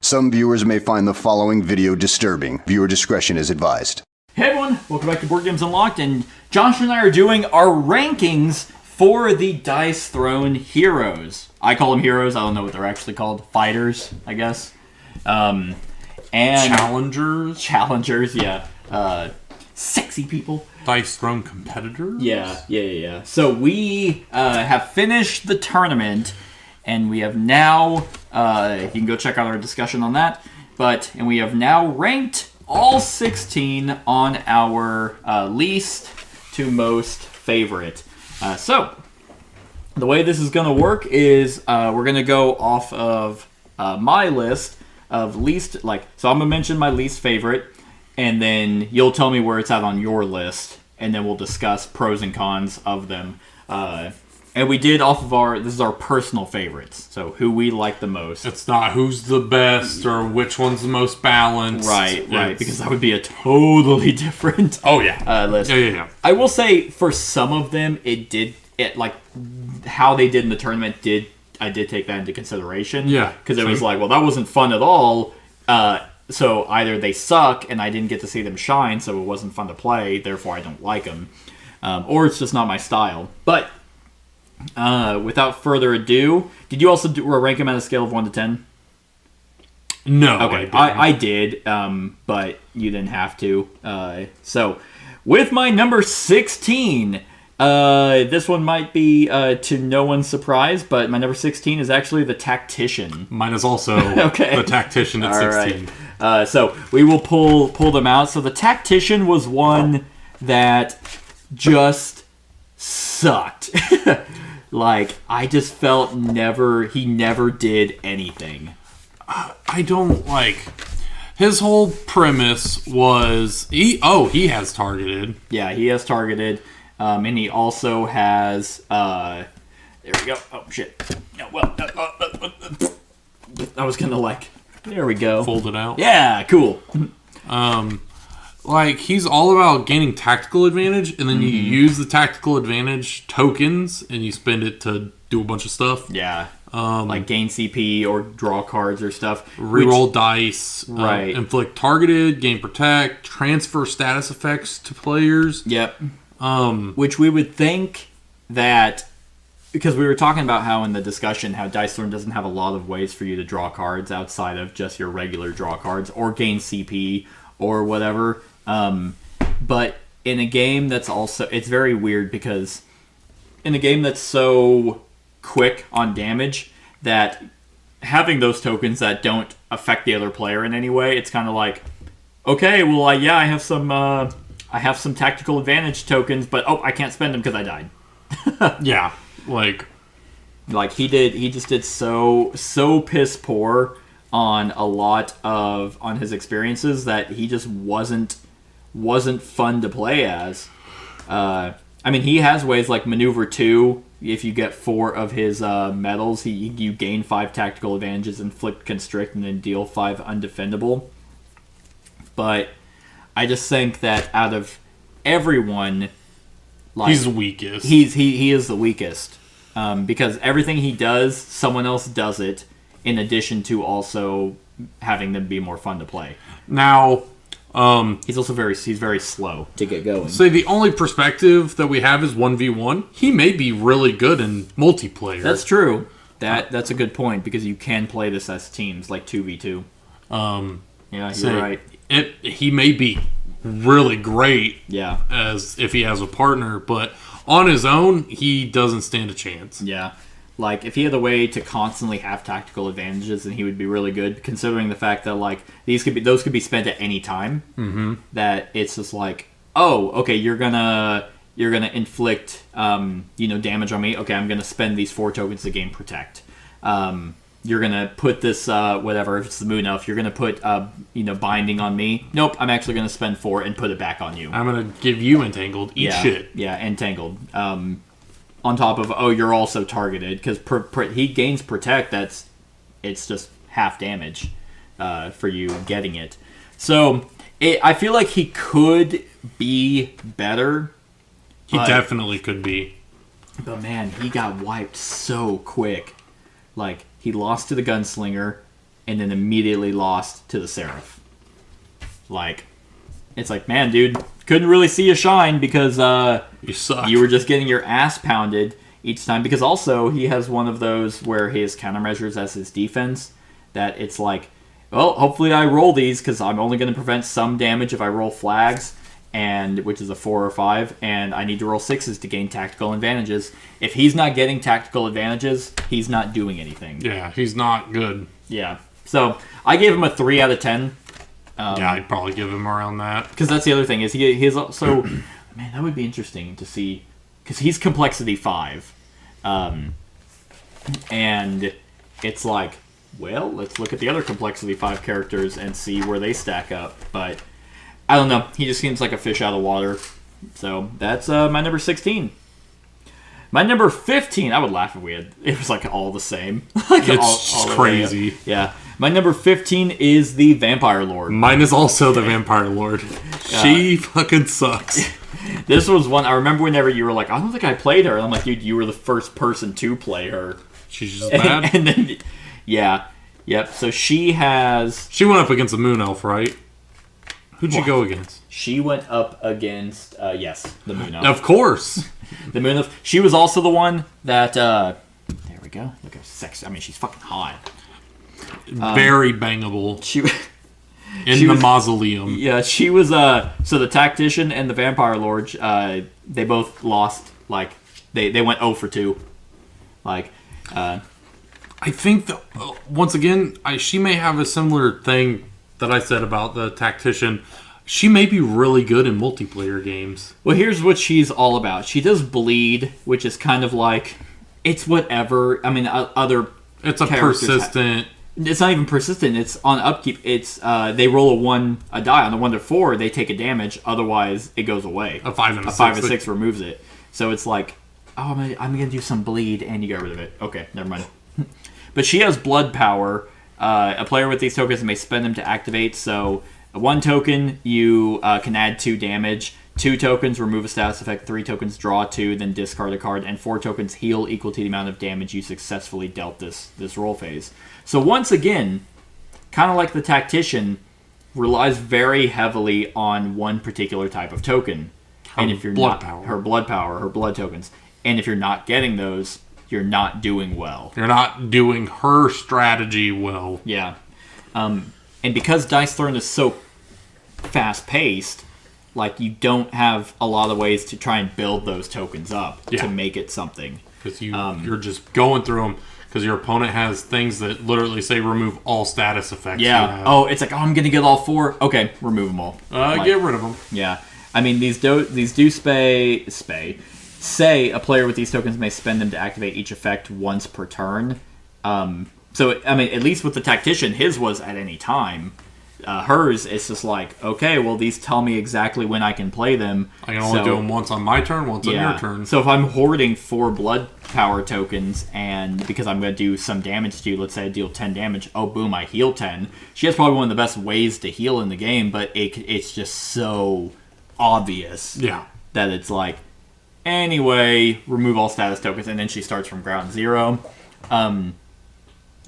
Some viewers may find the following video disturbing. Viewer discretion is advised. Hey everyone, welcome back to Board Games Unlocked, and Josh and I are doing our rankings for the Dice Throne heroes. I call them heroes, I don't know what they're actually called. Fighters, I guess. And Challengers, yeah. Sexy people. Dice Throne competitors? Yeah. So we have finished the tournament, and we have now, you can go check out our discussion on that, and we have now ranked all 16 on our least to most favorite. So, the way this is going to work is we're going to go off of my list of least, so I'm going to mention my least favorite, and then you'll tell me where it's at on your list, and then we'll discuss pros and cons of them. And we did off of this is our personal favorites, so who we like the most. It's not who's the best or which one's the most balanced. Right, because that would be a totally different list. Yeah. I will say, for some of them, how they did in the tournament, I did take that into consideration. Yeah. Because it was like, well, that wasn't fun at all, so either they suck and I didn't get to see them shine, so it wasn't fun to play, therefore I don't like them, or it's just not my style. But without further ado, did you also rank them on a scale of 1 to 10? No. Okay, I did, but you didn't have to. So, with my number 16, this one might be to no one's surprise, but my number 16 is actually the Tactician. Mine is also the Tactician at 16. Right. So, we will pull them out. So, the Tactician was one that just sucked. I just felt he never did anything. I don't like... His whole premise was... He has targeted. Yeah, he has targeted. And he also has... there we go. Oh, shit. No, well... I was gonna, There we go. Fold it out. Yeah, cool. He's all about gaining tactical advantage, and then you use the tactical advantage tokens, and you spend it to do a bunch of stuff. Yeah. Gain CP or draw cards or stuff. Reroll dice. Right. Inflict targeted, gain protect, transfer status effects to players. Yep. Which we would think that... Because we were talking about how in the discussion, how Dice Throne doesn't have a lot of ways for you to draw cards outside of just your regular draw cards, or gain CP, or whatever. But in a game that's also... It's very weird because in a game that's so quick on damage that having those tokens that don't affect the other player in any way, it's kind of like, okay, well, I have some tactical advantage tokens, but I can't spend them because I died. Yeah, he just did so piss poor on a lot on his experiences that he just wasn't fun to play as. He has ways like Maneuver 2. If you get 4 of his medals, you gain 5 tactical advantages, inflict constrict, and then deal 5 undefendable. But I just think that out of everyone, he's the weakest. He is the weakest because everything he does, someone else does it. In addition to also having them be more fun to play. Now, he's also very slow to get going. So the only perspective that we have is 1v1. He may be really good in multiplayer. That's true. That's a good point because you can play this as teams, like 2v2. Yeah, you're right. He may be really great. Yeah. As if he has a partner, but on his own, he doesn't stand a chance. Yeah. If he had a way to constantly have tactical advantages, then he would be really good. Considering the fact that those could be spent at any time. Mm-hmm. That it's just you're gonna inflict damage on me. Okay, I'm gonna spend these 4 tokens to gain protect. You're gonna put this whatever, if it's the moon elf, you're gonna put binding on me. Nope, I'm actually gonna spend 4 and put it back on you. I'm gonna give you entangled. Eat shit. Yeah, entangled. On top of, you're also targeted, because he gains protect, it's just half damage for you getting it. So, I feel like he could be better. He definitely could be. But man, he got wiped so quick. He lost to the Gunslinger, and then immediately lost to the Seraph. Like, it's like, man, dude, couldn't really see you shine because You suck. you were just getting your ass pounded each time. Because also, he has one of those where his countermeasures as his defense, that it's like, well, hopefully I roll these because I'm only going to prevent some damage if I roll flags, and which is a 4 or 5, and I need to roll 6s to gain tactical advantages. If he's not getting tactical advantages, he's not doing anything. Yeah, he's not good. Yeah. So I gave him a 3 out of 10. Yeah, I'd probably give him around that. Because that's the other thing is he's also, man, that would be interesting to see, because he's complexity 5, and it's like, well, let's look at the other complexity 5 characters and see where they stack up. But I don't know. He just seems like a fish out of water. So that's my number 16. My number 15, I would laugh if it was like all the same. Like It's just crazy. Yeah. My number 15 is the Vampire Lord. Mine is also the Vampire Lord. She fucking sucks. This was one, I remember whenever you were like, I don't think I played her. And I'm like, dude, you were the first person to play her. She's just bad. And then, yeah. Yep. So she has... She went up against a Moon Elf, right? Who'd you go against? She went up against, yes, the Moon Elf. Of course. The Moon Elf. She was also the one that, there we go. Look at her sex. I mean, she's fucking hot. Very bangable. She In the was- mausoleum. Yeah, she was, so the Tactician and the Vampire Lord, they both lost, like, they went 0 for 2. Like, I think that, once again, she may have a similar thing that I said about the Tactician. She may be really good in multiplayer games. well, here's what she's all about. She does bleed, which is kind of like, it's whatever. I mean, other It's a characters persistent... It's not even persistent. It's on upkeep. It's they roll a die on a 1 to 4. They take a damage. Otherwise, it goes away. A 5 and a 6. 5 and 6 removes it. So it's like, oh, I'm gonna do some bleed, and you get rid of it. Okay, never mind. But she has blood power. A player with these tokens may spend them to activate. So 1 token, you can add 2 damage. 2 tokens, remove a status effect. 3 tokens, draw 2, then discard a card. And 4 tokens, heal equal to the amount of damage you successfully dealt this roll phase. So once again, kind of like the Tactician, relies very heavily on one particular type of token. And if you're not her blood power, her blood tokens. And if you're not getting those, you're not doing well. You're not doing her strategy well. Yeah. And because Dice Throne is so fast-paced, like, you don't have a lot of ways to try and build those tokens up to make it something. Because you're just going through them. Because your opponent has things that literally say remove all status effects. Yeah. Oh, it's like, I'm going to get all 4. Okay, remove them all. Get rid of them. Yeah. I mean, these do say a player with these tokens may spend them to activate each effect once per turn. So, I mean, at least with the Tactician, his was at any time. Hers, it's just like, okay, well, these tell me exactly when I can play them. I can only do them once on my turn, once on your turn. So if I'm hoarding 4 blood power tokens, and because I'm going to do some damage to you, let's say I deal 10 damage, oh, boom, I heal 10. She has probably one of the best ways to heal in the game, but it's just so obvious that it's like, anyway, remove all status tokens, and then she starts from ground 0.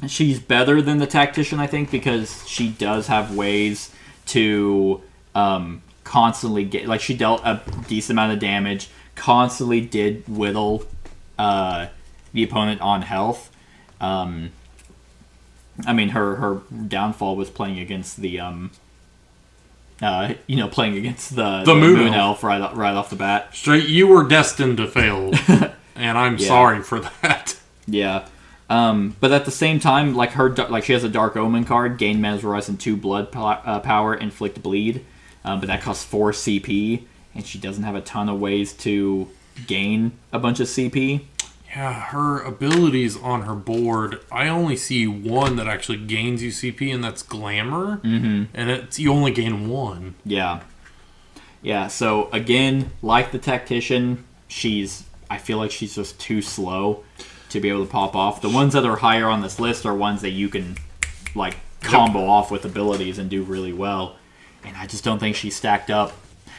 She's better than the Tactician, I think, because she does have ways to constantly get... Like, she dealt a decent amount of damage, constantly did whittle the opponent on health. I mean, her downfall was playing against the... playing against the Moon Elf right off the bat. Straight, you were destined to fail, and I'm sorry for that. Yeah. But at the same time, like she has a Dark Omen card, gain mesmerize and 2 blood power, inflict bleed, but that costs 4 CP, and she doesn't have a ton of ways to gain a bunch of CP. Yeah, her abilities on her board, I only see one that actually gains you CP, and that's Glamour, and you only gain 1. Yeah. Yeah, so again, like the Tactician, I feel like she's just too slow to be able to pop off. The ones that are higher on this list are ones that you can, like, combo off with abilities and do really well. And I just don't think she's stacked up.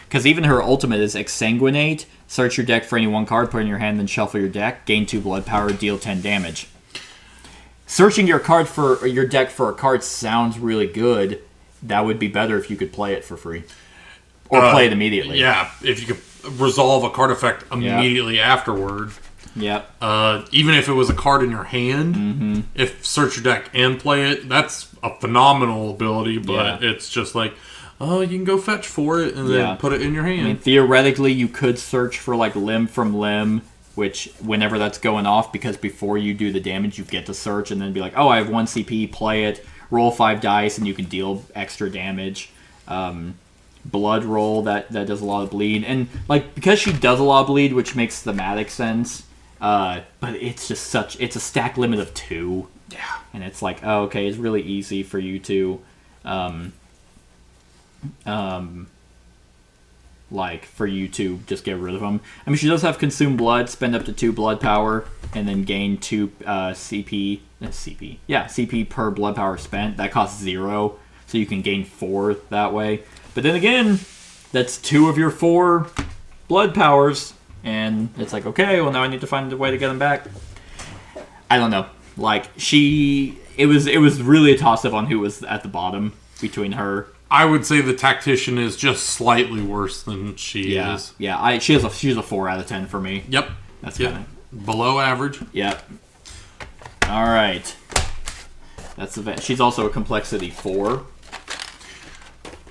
Because even her ultimate is Exsanguinate. Search your deck for any 1 card, put it in your hand, then shuffle your deck. Gain 2 blood power, deal 10 damage. searching your card for your deck for a card sounds really good. That would be better if you could play it for free. Or play it immediately. Yeah, if you could resolve a card effect immediately afterward. Yep. Even if it was a card in your hand, if search your deck and play it, that's a phenomenal ability, but it's just like, oh, you can go fetch for it and then put it in your hand. I mean, theoretically, you could search for, like, limb from limb, which, whenever that's going off, because before you do the damage, you get to search and then be like, oh, I have 1 CP, play it, roll 5 dice, and you can deal extra damage. Blood roll, that does a lot of bleed. And, like, because she does a lot of bleed, which makes thematic sense, but it's just it's a stack limit of 2. Yeah. And it's like, oh, okay, it's really easy for you to... for you to just get rid of them. I mean, she does have Consume Blood, spend up to 2 blood power, and then gain 2 CP. CP per blood power spent. That costs 0, so you can gain 4 that way. But then again, that's 2 of your 4 blood powers, and it's like, okay, well now I need to find a way to get them back. I don't know. Like, it was really a toss-up on who was at the bottom between her. I would say the Tactician is just slightly worse than she is. Yeah, she's a 4 out of 10 for me. Yep. That's kind of below average. Yep. All right. She's also a complexity 4.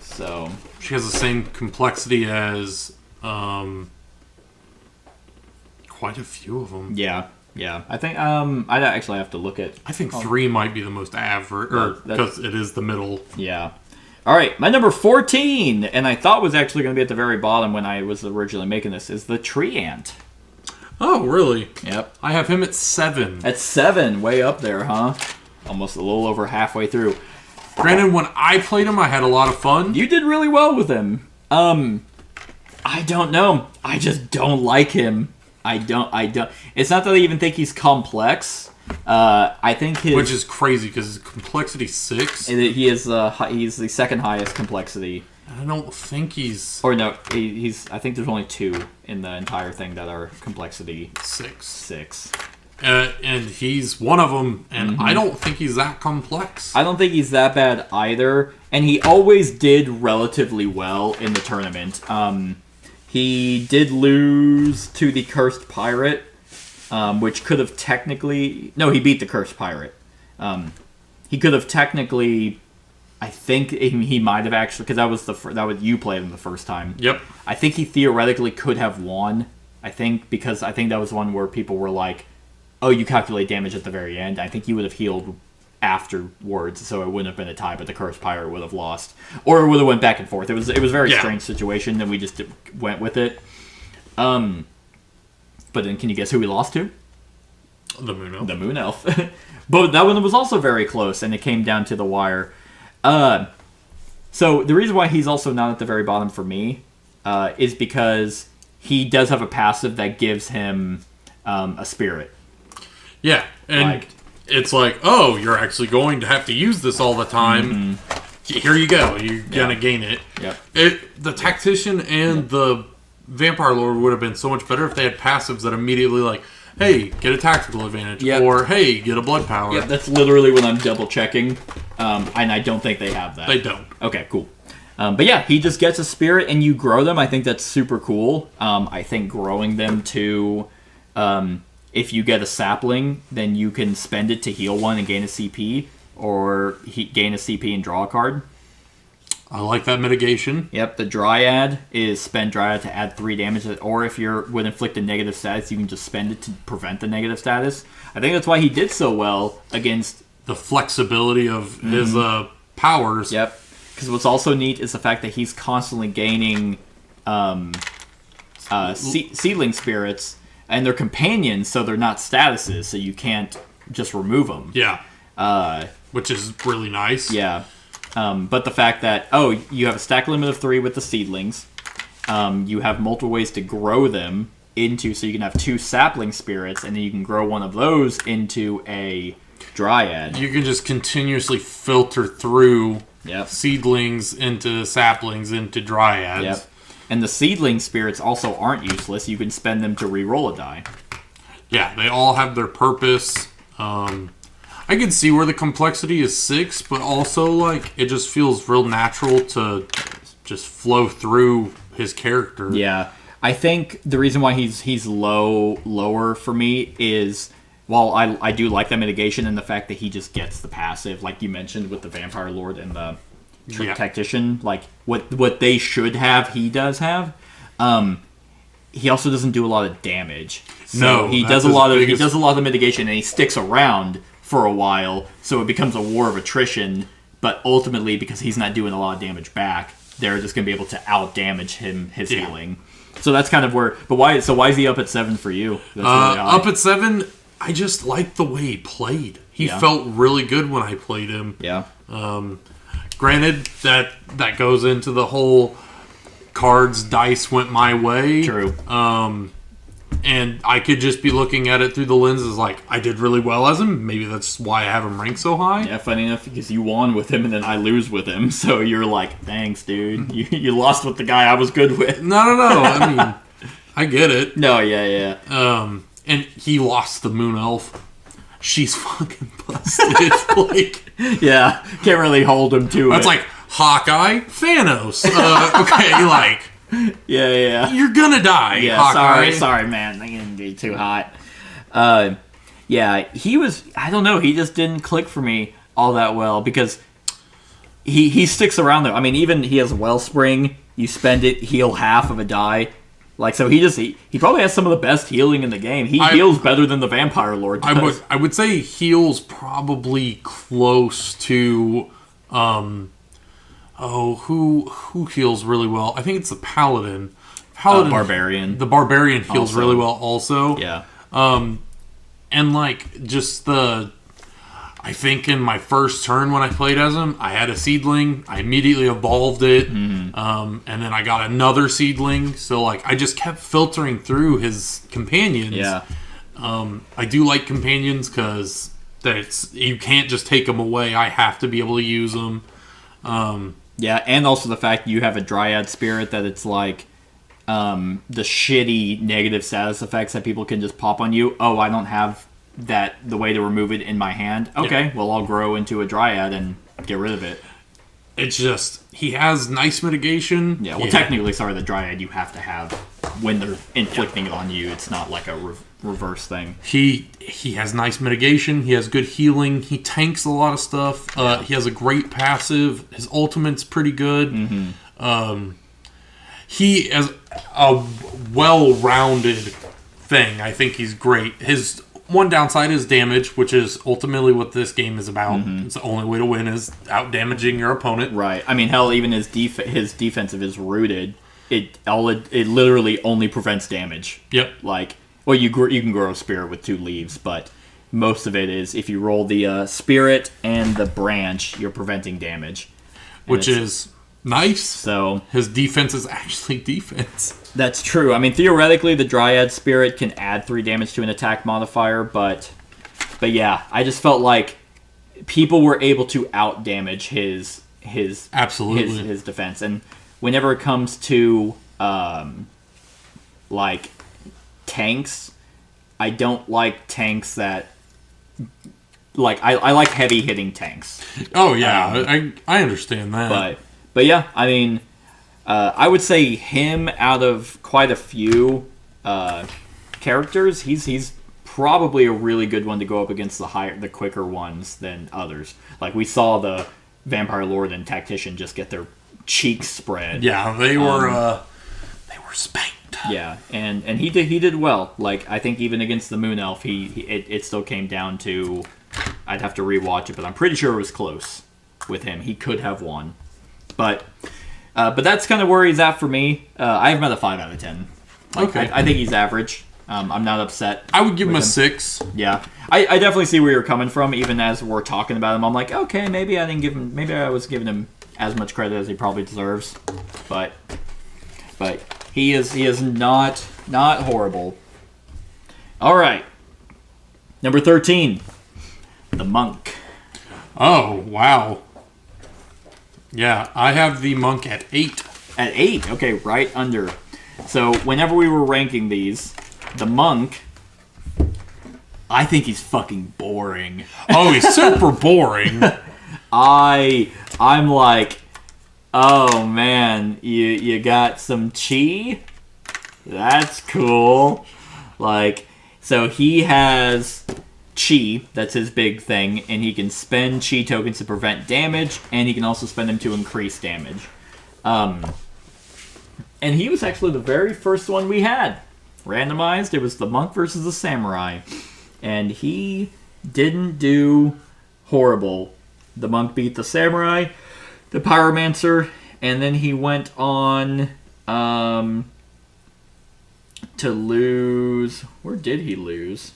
So she has the same complexity as quite a few of them. Yeah. I think I'd actually have to look at. I think 3 might be the most average, because it is the middle. Yeah. All right, my number 14, and I thought was actually going to be at the very bottom when I was originally making this, is the Tree Ant. Oh, really? Yep. I have him at 7. At 7, way up there, huh? Almost a little over halfway through. Granted, when I played him, I had a lot of fun. You did really well with him. I don't know. I just don't like him. I don't. It's not that I even think he's complex. I think which is crazy because his complexity 6. He's the second highest complexity. I don't think he's. Or no, he's. I think there's only 2 in the entire thing that are complexity 6. And he's one of them, and I don't think he's that complex. I don't think he's that bad either, and he always did relatively well in the tournament. He did lose to the Cursed Pirate, which could have technically... No, he beat the Cursed Pirate. He could have technically... I think he might have actually... Because that was you played him the first time. Yep. I think he theoretically could have won. I think that was one where people were like, oh, you calculate damage at the very end. I think he would have healed afterwards, so it wouldn't have been a tie, but the Cursed Pirate would have lost. Or it would have went back and forth. It was a very strange situation, and we just went with it. But then can you guess who we lost to? The Moon Elf. The Moon Elf. But that one was also very close, and it came down to the wire. So the reason why he's also not at the very bottom for me is because he does have a passive that gives him a spirit. Yeah, and it's like, oh, you're actually going to have to use this all the time. Here you go. You're going to gain it. Yep. The Tactician and the Vampire Lord would have been so much better if they had passives that immediately, like, hey, get a tactical advantage. Yep. Or, hey, get a blood power. Yeah, that's literally what I'm double-checking. And I don't think they have that. They don't. Okay, cool. But yeah, he just gets a spirit and you grow them. I think that's super cool. I think growing them to... if you get a sapling, then you can spend it to heal one and gain a CP, or gain a CP and draw a card. I like that mitigation. Yep, the Dryad is spend Dryad to add 3 damage, or if you're would inflict a negative status, you can just spend it to prevent the negative status. I think that's why he did so well against... The flexibility of his powers. Yep, because what's also neat is the fact that he's constantly gaining seedling spirits, and they're companions, so they're not statuses, so you can't just remove them. Yeah. Which is really nice. Yeah. But the fact that, you have a stack limit of 3 with the seedlings. You have multiple ways to grow them into, so you can have 2 sapling spirits, and then you can grow one of those into a Dryad. You can just continuously filter through Yep. seedlings into saplings into Dryads. Yep. And the seedling spirits also aren't useless. You can spend them to re-roll a die. Yeah, they all have their purpose. I can see where the complexity is 6, but also like it just feels real natural to just flow through his character. Yeah, I think the reason why he's lower for me is, while I do like that mitigation and the fact that he just gets the passive, like you mentioned with the Vampire Lord and the Tactician, like what they should have, he does have. He also doesn't do a lot of damage. So he does a lot of mitigation, and he sticks around for a while, so it becomes a war of attrition. But ultimately, because he's not doing a lot of damage back, they're just going to be able to out damage his healing. So that's kind of where. But why? So why is he up at 7 for you? That's really up at 7, I just liked the way he played. He felt really good when I played him. Yeah. Granted, that goes into the whole cards, dice went my way. True. And I could just be looking at it through the lenses like, I did really well as him. Maybe that's why I have him ranked so high. Yeah, funny enough, because you won with him and then I lose with him. So you're like, thanks, dude. You lost with the guy I was good with. No. I mean, I get it. No, yeah. And he lost the Moon Elf. She's fucking busted. Like, yeah, can't really hold him to it. That's like Hawkeye, Thanos. Okay, like, yeah, you're gonna die. Yeah, Hawkeye. sorry, man. I'm gonna be too hot. Yeah, he was. I don't know. He just didn't click for me all that well because he sticks around there. I mean, even he has Wellspring. You spend it, heal half of a die. Like, so he probably has some of the best healing in the game. He heals better than the Vampire Lord does. I would say heals probably close to who heals really well? I think it's the Paladin. Barbarian. The Barbarian heals Also. really well also. Yeah. And like just I think in my first turn when I played as him, I had a seedling. I immediately evolved it. And then I got another seedling. So like I just kept filtering through his companions. Yeah. I do like companions because you can't just take them away. I have to be able to use them. Yeah, and also the fact you have a Dryad Spirit that it's like the shitty negative status effects that people can just pop on you. Oh, I don't have the way to remove it in my hand. Okay, well, I'll grow into a Dryad and get rid of it. It's just, he has nice mitigation. Yeah, well, technically, the Dryad you have to have when they're inflicting it on you. It's not like a reverse thing. He has nice mitigation. He has good healing. He tanks a lot of stuff. He has a great passive. His ultimate's pretty good. He has a well-rounded thing. I think he's great. His one downside is damage, which is ultimately what this game is about. It's the only way to win is out-damaging your opponent. Right. I mean, hell, even his defensive is rooted. It literally only prevents damage. Yep. Like, well, you can grow a spirit with 2 leaves, but most of it is if you roll the spirit and the branch, you're preventing damage. Which is nice. So his defense is actually defense. That's true. I mean, theoretically, the Dryad Spirit can add 3 damage to an attack modifier, but yeah, I just felt like people were able to out damage his absolutely his defense, and whenever it comes to like tanks, I don't like tanks that like I like heavy hitting tanks. Oh yeah, I understand that. But yeah, I mean. I would say him out of quite a few characters, he's probably a really good one to go up against the quicker ones than others. Like we saw the Vampire Lord and Tactician just get their cheeks spread. Yeah, they were spanked. Yeah, and he did well. Like I think even against the Moon Elf, it still came down to I'd have to rewatch it, but I'm pretty sure it was close with him. He could have won, but that's kind of where he's at for me. I have him at a 5 out of 10. Like, okay. I think he's average. I'm not upset. I would give him a 6. Yeah. I definitely see where you're coming from. Even as we're talking about him, I'm like, okay, maybe I was giving him as much credit as he probably deserves. But he is not horrible. All right. Number 13. The Monk. Oh, wow. Yeah, I have the Monk at 8. At 8? Okay, right under. So, whenever we were ranking these, the Monk I think he's fucking boring. Oh, he's super boring. I'm like, oh man, you got some chi? That's cool. Like, so he has chi, that's his big thing, and he can spend chi tokens to prevent damage, and he can also spend them to increase damage. And he was actually the very first one we had. Randomized, it was the monk versus the samurai. And he didn't do horrible. The monk beat the samurai, the pyromancer, and then he went on to lose. Where did he lose?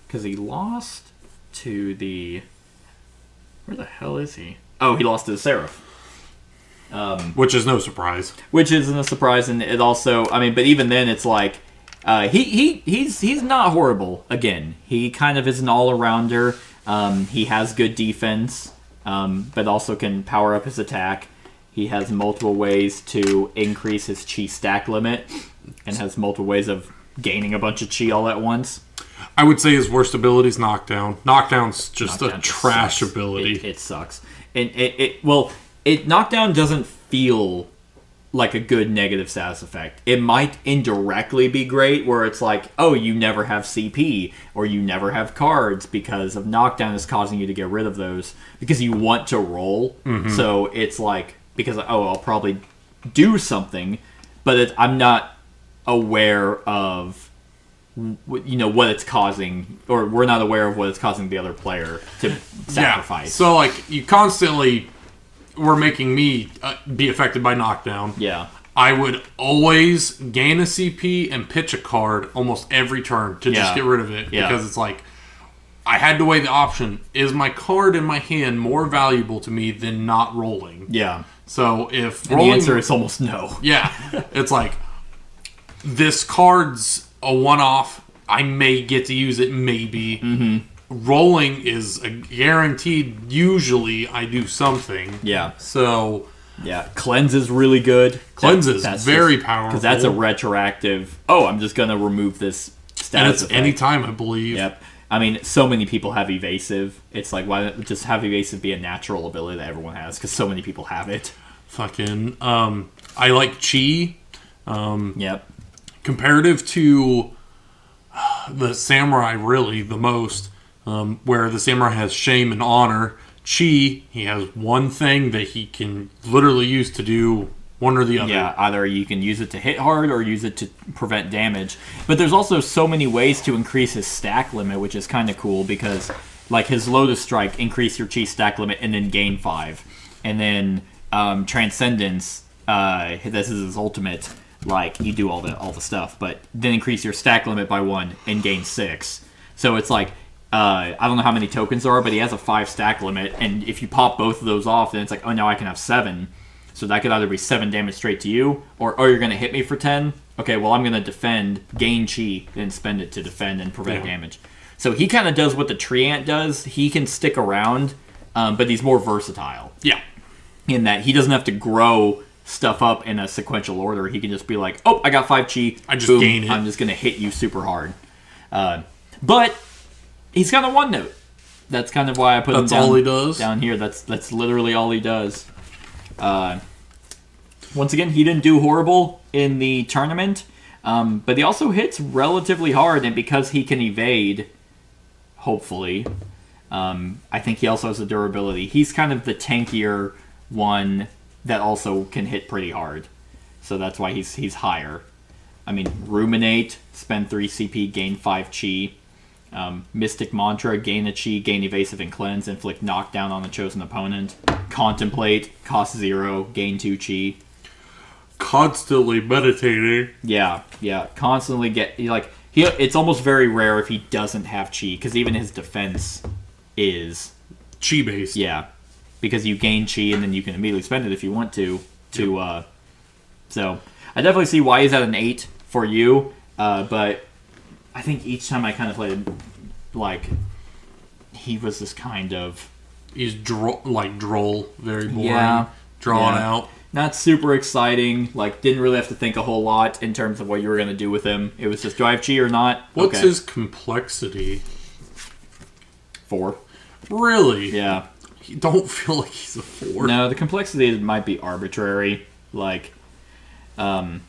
Because he lost to the... Where the hell is he? Oh, he lost to the Seraph. Which is no surprise. Which isn't a surprise, and it also... I mean, but even then, it's like... He's not horrible. Again, he kind of is an all-arounder. He has good defense, but also can power up his attack. He has multiple ways to increase his chi stack limit, and has multiple ways of gaining a bunch of chi all at once. I would say his worst ability is Knockdown. Knockdown's just a trash ability. It sucks. And Knockdown doesn't feel like a good negative status effect. It might indirectly be great, where it's like, oh, you never have CP, or you never have cards, because of Knockdown is causing you to get rid of those, because you want to roll. Mm-hmm. So it's like, because, oh, I'll probably do something, but I'm not aware of, what it's causing, or we're not aware of what it's causing the other player to sacrifice. Yeah. So, like, you constantly were making me be affected by Knockdown. Yeah. I would always gain a CP and pitch a card almost every turn to just get rid of it. Because it's like, I had to weigh the option. Is my card in my hand more valuable to me than not rolling? Yeah. So if rolling... the answer is almost no. Yeah. It's like, this card's a one-off. I may get to use it, maybe. Mm-hmm. Rolling is a guaranteed. Usually, I do something. Yeah. So, yeah, Cleanse is really good. Cleanse is very powerful because that's a retroactive. Oh, I'm just gonna remove this status. And it's effect. anytime, I believe. Yep. I mean, so many people have evasive. It's like, why don't just have evasive be a natural ability that everyone has? Because so many people have it. Fucking. I like chi. Yep. Comparative to the samurai, really the most. Where the samurai has shame and honor. Chi, he has one thing that he can literally use to do one or the other. Yeah, either you can use it to hit hard or use it to prevent damage. But there's also so many ways to increase his stack limit, which is kind of cool because, like, his Lotus Strike, increase your chi stack limit and then gain 5. And then Transcendence, this is his ultimate, like, you do all the stuff, but then increase your stack limit by 1 and gain 6. So it's like, I don't know how many tokens there are, but he has a 5 stack limit, and if you pop both of those off, then it's like, oh, now I can have 7. So that could either be 7 damage straight to you, or, oh, you're going to hit me for 10? Okay, well, I'm going to defend, gain chi, then spend it to defend and prevent damage. So he kind of does what the Treant does. He can stick around, but he's more versatile. Yeah. In that he doesn't have to grow stuff up in a sequential order. He can just be like, oh, I got 5 chi. I just boom, gain it. I'm just going to hit you super hard. But he's got a one note. That's kind of why I put him down, all he does? Down here. That's literally all he does. Once again, he didn't do horrible in the tournament, but he also hits relatively hard, and because he can evade, hopefully, I think he also has a durability. He's kind of the tankier one that also can hit pretty hard. So that's why he's higher. I mean, Ruminate, spend 3 CP, gain 5 chi. Mystic Mantra, gain a chi, gain evasive and cleanse, inflict knockdown on the chosen opponent. Contemplate, cost 0, gain 2 chi. Constantly meditating. Yeah, constantly it's almost very rare if he doesn't have chi, because even his defense is chi based. Yeah, because you gain chi and then you can immediately spend it if you want to. So I definitely see why he's at an 8 for you, but I think each time I kind of played, like, he was this kind of... He's droll, very boring, drawn out. Not super exciting, like, didn't really have to think a whole lot in terms of what you were going to do with him. It was just, do I have chi or not? What's his complexity? 4. Really? Yeah. You don't feel like he's a 4. No, the complexity might be arbitrary. Like, because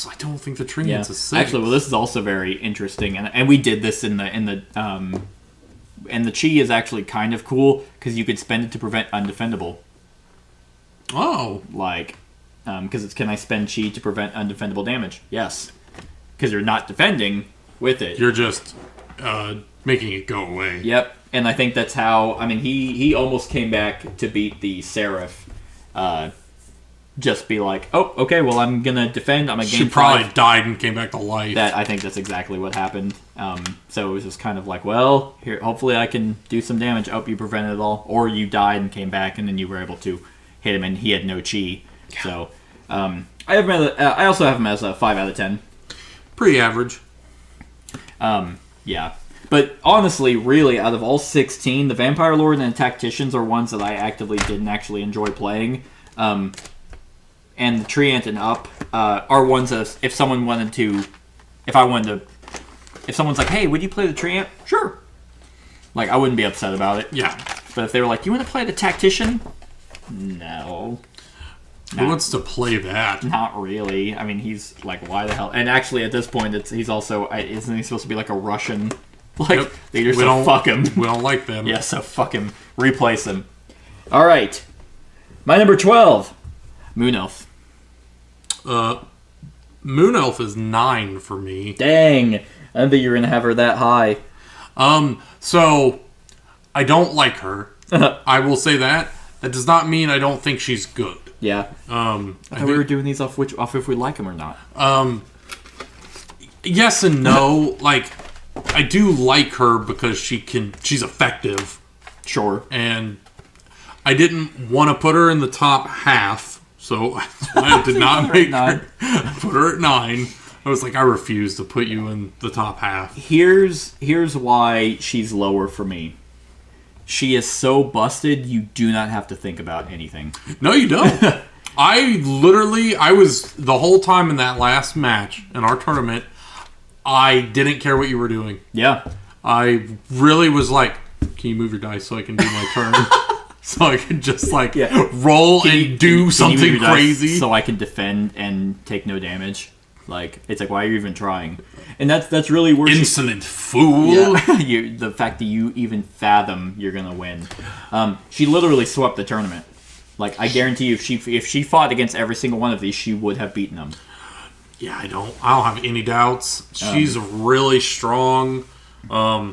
I don't think the Treant's a 6. Actually, well, this is also very interesting, and we did this in the and the chi is actually kind of cool because you could spend it to prevent undefendable. Oh. Like, because it's, can I spend chi to prevent undefendable damage? Yes. Because you're not defending with it. You're just making it go away. Yep. And I think that's how, I mean, he almost came back to beat the Seraph. Just be like, oh, okay, well, I'm going to defend. I'm going to gain She probably 5. died and came back to life. I think that's exactly what happened. So it was just kind of like, well, here, hopefully I can do some damage. Oh, you prevented it all. Or you died and came back, and then you were able to hit him, and he had no chi. Yeah. So I also have him as a 5 out of 10. Pretty average. Yeah. But honestly, really, out of all 16, the Vampire Lord and the Tacticians are ones that I actively didn't actually enjoy playing. And the Treant and Up are ones that if someone's like, hey, would you play the Treant? Sure. Like, I wouldn't be upset about it. Yeah. But if they were like, you want to play the Tactician? No. Who wants to play that? Not really. I mean, he's like, why the hell? And actually, at this point, he's also, isn't he supposed to be like a Russian leader? So fuck him. We don't like them. Yeah, so fuck him. Replace him. All right. My number 12, Moon Elf. Moon Elf is 9 for me. Dang. I didn't think you were going to have her that high. So, I don't like her. I will say that. That does not mean I don't think she's good. Yeah. I thought we were doing these off if we like them or not. Yes and no. Like, I do like her because she's effective. Sure. And I didn't want to put her in the top half, so I did not make her. Put her at 9. I was like, I refuse to put you in the top half. Here's why she's lower for me. She is so busted, you do not have to think about anything. No, you don't. I was, the whole time in that last match in our tournament, I didn't care what you were doing. Yeah. I really was like, can you move your dice so I can do my turn? So I can just roll and do something crazy. So I can defend and take no damage. Like, it's like, why are you even trying? And that's really where insolent fool. Yeah. The fact that you even fathom you're gonna win. She literally swept the tournament. Like, I guarantee you, if she fought against every single one of these, she would have beaten them. Yeah, I don't have any doubts. She's really strong. I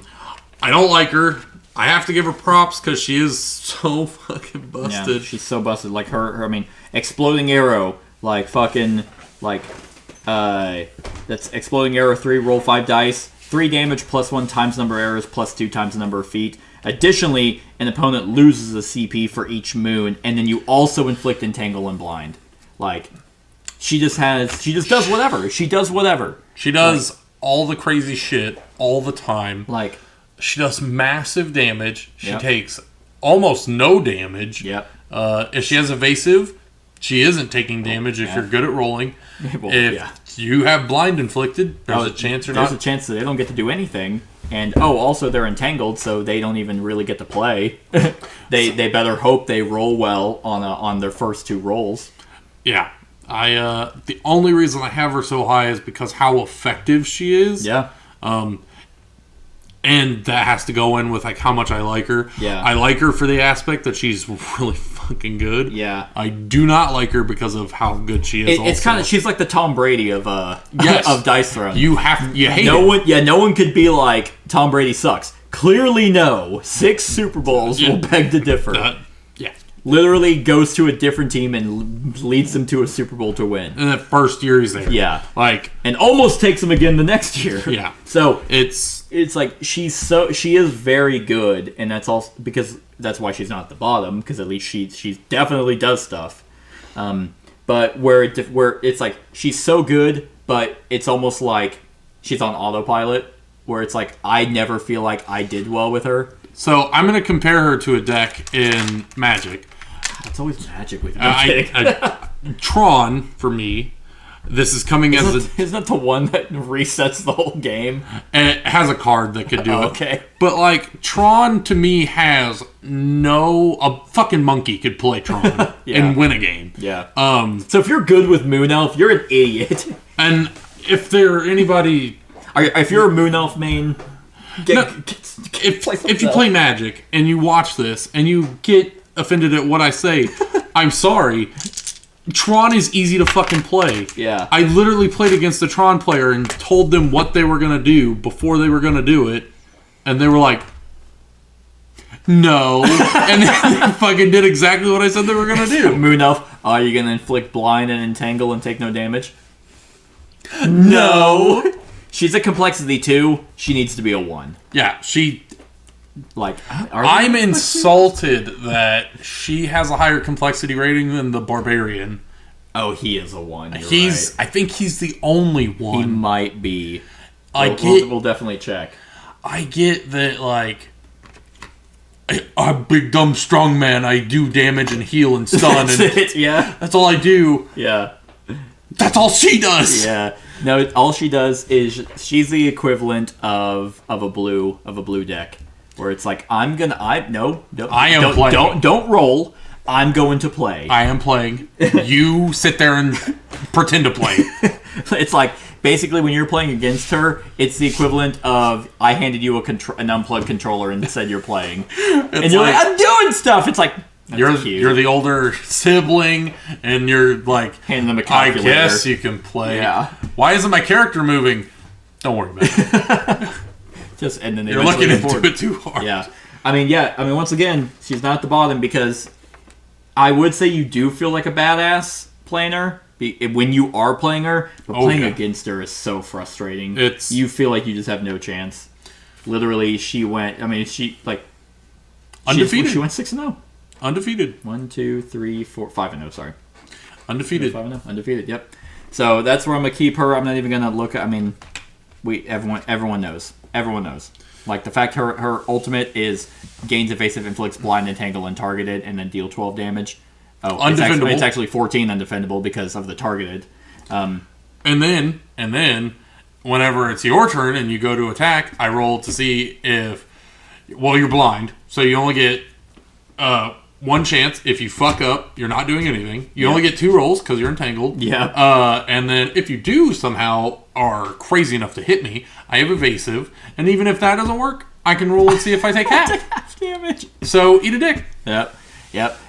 don't like her. I have to give her props because she is so fucking busted. Yeah, she's so busted. Like her I mean, exploding arrow, like fucking, like, that's exploding arrow 3, roll 5 dice, 3 damage plus 1 times number of arrows plus 2 times the number of feet. Additionally, an opponent loses a CP for each moon, and then you also inflict entangle and blind. Like, she just does whatever. She does whatever. She does all the crazy shit all the time. Like, she does massive damage. She takes almost no damage. Yep. If she has evasive, she isn't taking damage if you're good at rolling. Well, if you have blind inflicted, there's a chance There's a chance that they don't get to do anything. And, also they're entangled, so they don't even really get to play. They better hope they roll well on their first 2 rolls. Yeah. The only reason I have her so high is because how effective she is. Yeah. And that has to go in with how much I like her. Yeah. I like her for the aspect that she's really fucking good. Yeah. I do not like her because of how good she is. It's kind of, she's like the Tom Brady of of Dice Throne. You hate no one could be like, Tom Brady sucks. Clearly no. 6 Super Bowls will beg to differ. Yeah. Literally goes to a different team and leads them to a Super Bowl to win. And the first year he's there. Yeah. And almost takes them again the next year. Yeah. So it's like she is very good, and that's also because that's why she's not at the bottom, because at least she definitely does stuff. But where it's like she's so good, but it's almost like she's on autopilot, where it's like I never feel like I did well with her. So I'm going to compare her to a deck in Magic. It's always Magic with Magic. Tron, for me, This is coming Isn't that the one that resets the whole game? and it has a card that could do it. Okay. But, like, Tron, to me, has a fucking monkey could play Tron and win a game. Yeah. So if you're good with Moon Elf, you're an idiot. And if there anybody... If you're a Moon Elf main... If you play Magic and you watch this and you get offended at what I say, I'm sorry. Tron is easy to fucking play. Yeah. I literally played against a Tron player and told them what they were going to do before they were going to do it. And they were like, no. And they fucking did exactly what I said they were going to do. Moon Elf, are you going to inflict blind and entangle and take no damage? No. She's a complexity 2. She needs to be a 1. Yeah, I'm insulted that she has a higher complexity rating than the Barbarian. Oh, he is a 1. I think he's the only one. He might be. We'll definitely check. I get that, like, I'm a big, dumb, strong man. I do damage and heal and stun. That's it, yeah. That's all I do. Yeah. That's all she does. Yeah. No, all she does is she's the equivalent of a blue deck, where it's like I am playing. Don't roll. I'm going to play. I am playing. You sit there and pretend to play. It's like basically when you're playing against her, it's the equivalent of I handed you an unplugged controller and said you're playing, and you're like I'm doing stuff. It's like. You're the older sibling, and you're like, handing them a calculator. I guess you can play. Yeah. Why isn't my character moving? Don't worry about it. And then you're looking into it too hard. Yeah. I mean, once again, she's not at the bottom because I would say you do feel like a badass playing her when you are playing her, but playing against her is so frustrating. You feel like you just have no chance. Literally, she went. I mean, undefeated. She went 6-0. Undefeated. 1, 2, 3, 4, 5-0. Sorry. Undefeated. 5-0. Undefeated. Yep. So that's where I'm gonna keep her. I'm not even gonna look. I mean, everyone knows. Everyone knows. Like the fact her ultimate is gains evasive, inflicts blind, entangle, and targeted, and then deal 12 damage. Oh, undefendable. It's actually 14 undefendable because of the targeted. And then whenever it's your turn and you go to attack, I roll to see if you're blind, so you only get one chance. If you fuck up, you're not doing anything. You only get 2 rolls because you're entangled. Yeah. And then if you do somehow are crazy enough to hit me, I have evasive. And even if that doesn't work, I can roll and see if I take half. Damage. So eat a dick. Yep.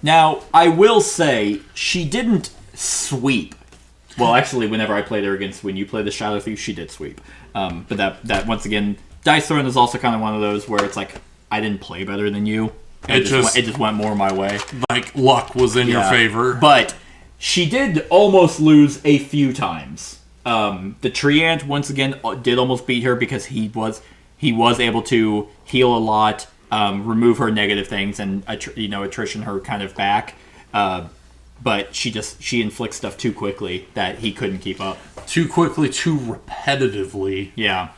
Now, I will say, she didn't sweep. Well, actually, whenever I played her when you played the Shadow Thief, she did sweep. But that once again, Dice Throne is also kind of one of those where it's like, I didn't play better than you. It just went more my way. Like luck was in your favor. But she did almost lose a few times. The Treant once again did almost beat her because he was able to heal a lot, remove her negative things, and attrition her kind of back. But she inflicts stuff too quickly that he couldn't keep up. Too quickly, too repetitively. Yeah.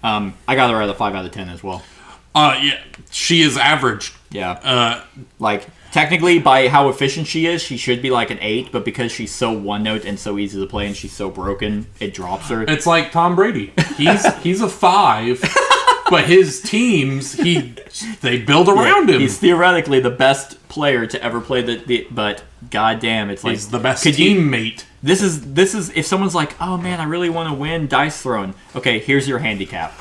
I got her at a 5 out of 10 as well. Yeah, she is average. Yeah. Technically, by how efficient she is, she should be like an 8, but because she's so one-note and so easy to play and she's so broken, it drops her. It's like Tom Brady. He's a 5, but his teams, they build around him. He's theoretically the best player to ever play but goddamn, it's like... He's the best teammate. This is if someone's like, oh man, I really want to win Dice Throne. Okay, here's your handicap.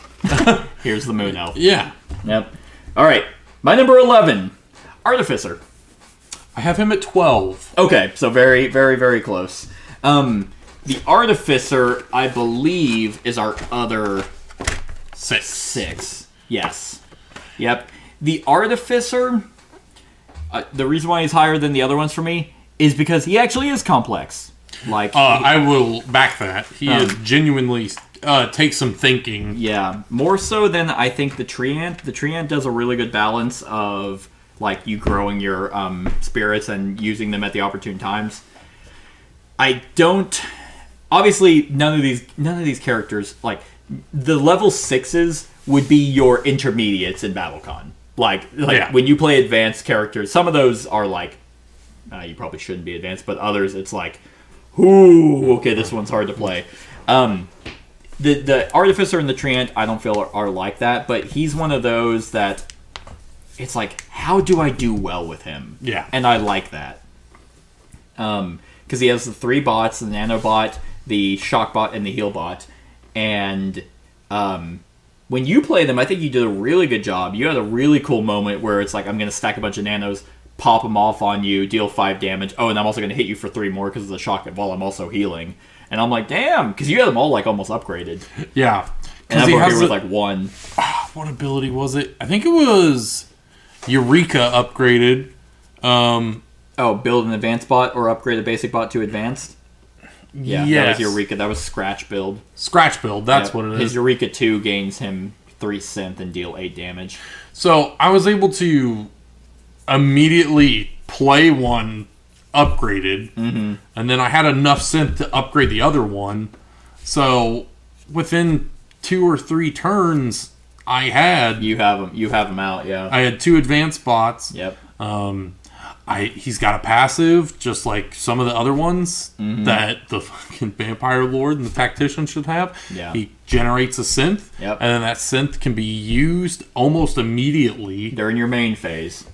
Here's the Moon Elf. Yeah. Yep. All right. My number 11, Artificer. I have him at 12. Okay, so very, very, very close. The Artificer, I believe, is our other 6. Yes. Yep. The Artificer, the reason why he's higher than the other ones for me is because he actually is complex. I will back that. He is genuinely takes some thinking. Yeah, more so than I think the Treant. The Treant does a really good balance of you growing your spirits and using them at the opportune times. I don't. Obviously, none of these characters the level 6s would be your intermediates in BattleCon. When you play advanced characters, some of those are you probably shouldn't be advanced, but others it's Ooh, okay, this one's hard to play. The Artificer and the Treant, I don't feel are like that, but he's one of those that it's like, how do I do well with him? Yeah. And I like that. Because he has the 3 bots, the Nanobot, the Shockbot, and the Healbot. And when you play them, I think you did a really good job. You had a really cool moment where it's like, I'm going to stack a bunch of nanos, pop them off on you, deal 5 damage. Oh, and I'm also going to hit you for 3 more because of the shock while I'm also healing. And I'm like, damn, because you had them all like almost upgraded. Yeah. And I'm over here with like 1. What ability was it? I think it was Eureka upgraded. Build an advanced bot or upgrade a basic bot to advanced? Yeah, yes. That was Eureka. That was Scratch build. Scratch build, that's what it is. His Eureka 2 gains him 3 synth and deal 8 damage. So I was able to immediately play one upgraded, and then I had enough synth to upgrade the other one. So within 2 or 3 turns, I had You have him out, yeah. I had 2 advanced bots. Yep. He's got a passive, just like some of the other ones that the fucking Vampire Lord and the Tactician should have. Yeah. He generates a synth, Yep. and then that synth can be used almost immediately. During your main phase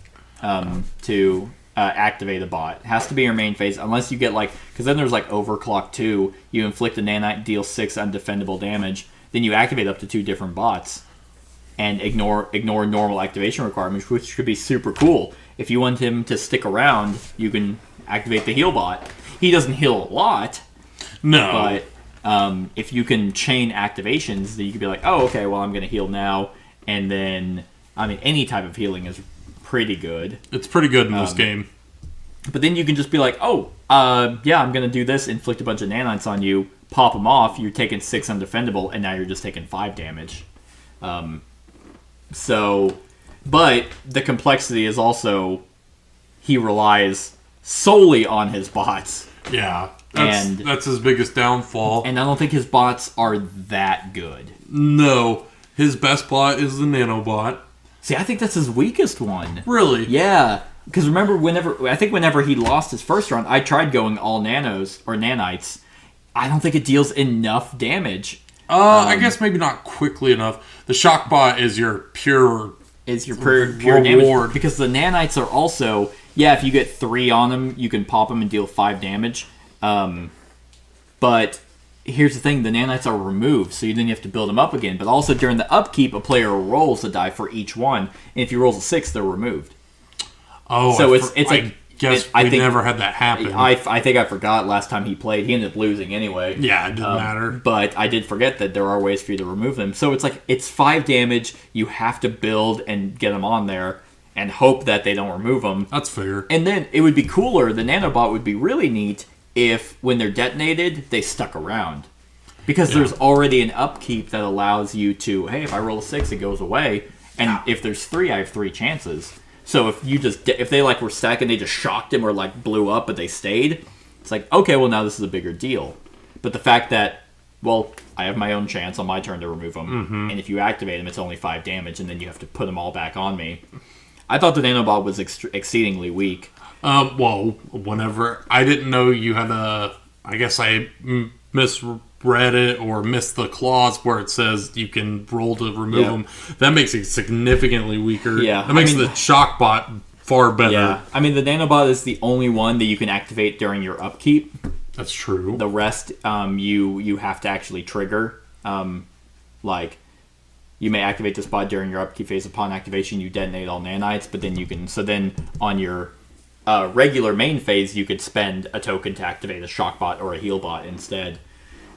to activate a bot. It has to be your main phase, unless you get like... Because then there's like Overclock 2. You inflict a nanite, deal 6 undefendable damage. Then you activate up to 2 different bots. And ignore normal activation requirements, which could be super cool. If you want him to stick around, you can activate the heal bot. He doesn't heal a lot, No. but if you can chain activations, then you could be like, oh, okay, well, I'm going to heal now. And then, I mean, any type of healing is pretty good. It's pretty good in this game. But then you can just be like, oh, yeah, I'm going to do this, inflict a bunch of nanites on you, pop them off, you're taking 6 undefendable, and now you're just taking 5 damage. But the complexity is also he relies solely on his bots. Yeah. And- That's his biggest downfall. And I don't think his bots are that good. No. His best bot is the Nanobot. See, I think that's his weakest one. Really? Yeah. Because remember, whenever he lost his first round, I tried going all nanos or nanites. I don't think it deals enough damage. I guess maybe not quickly enough. The Shockbot is your pure Pure damage. reward. Because the nanites are also, yeah, if you get 3 on them, you can pop them and deal 5 damage. But here's the thing, the nanites are removed, so then you have to build them up again. But also during the upkeep, a player rolls a die for each one, and if he rolls a 6, they're removed. Oh, So I think never had that happen. I think I forgot last time he played. He ended up losing anyway. Yeah, it didn't matter. But I did forget that there are ways for you to remove them. So it's like, it's 5 damage. You have to build and get them on there and hope that they don't remove them. That's fair. And then it would be cooler. The nanobot would be really neat if, when they're detonated, they stuck around. Because there's already an upkeep that allows you to, hey, if I roll a 6, it goes away. And if there's 3, I have 3 chances. So if they like were stacking, they just shocked him or like blew up, but they stayed. It's like, okay, well now this is a bigger deal. But the fact that, well, I have my own chance on my turn to remove them, and if you activate them, it's only 5 damage, and then you have to put them all back on me. I thought the nanobot was exceedingly weak. Well, whenever I didn't know you had I guess I misread it or missed the clause where it says you can roll to remove them. That makes it significantly weaker. Yeah, that makes the Shockbot far better. Yeah, I mean the nanobot is the only one that you can activate during your upkeep. That's true. The rest, you have to actually trigger. Like, you may activate this bot during your upkeep phase. Upon activation, you detonate all nanites, but then you can... So then, on your regular main phase, you could spend a token to activate a shock bot or a heal bot instead.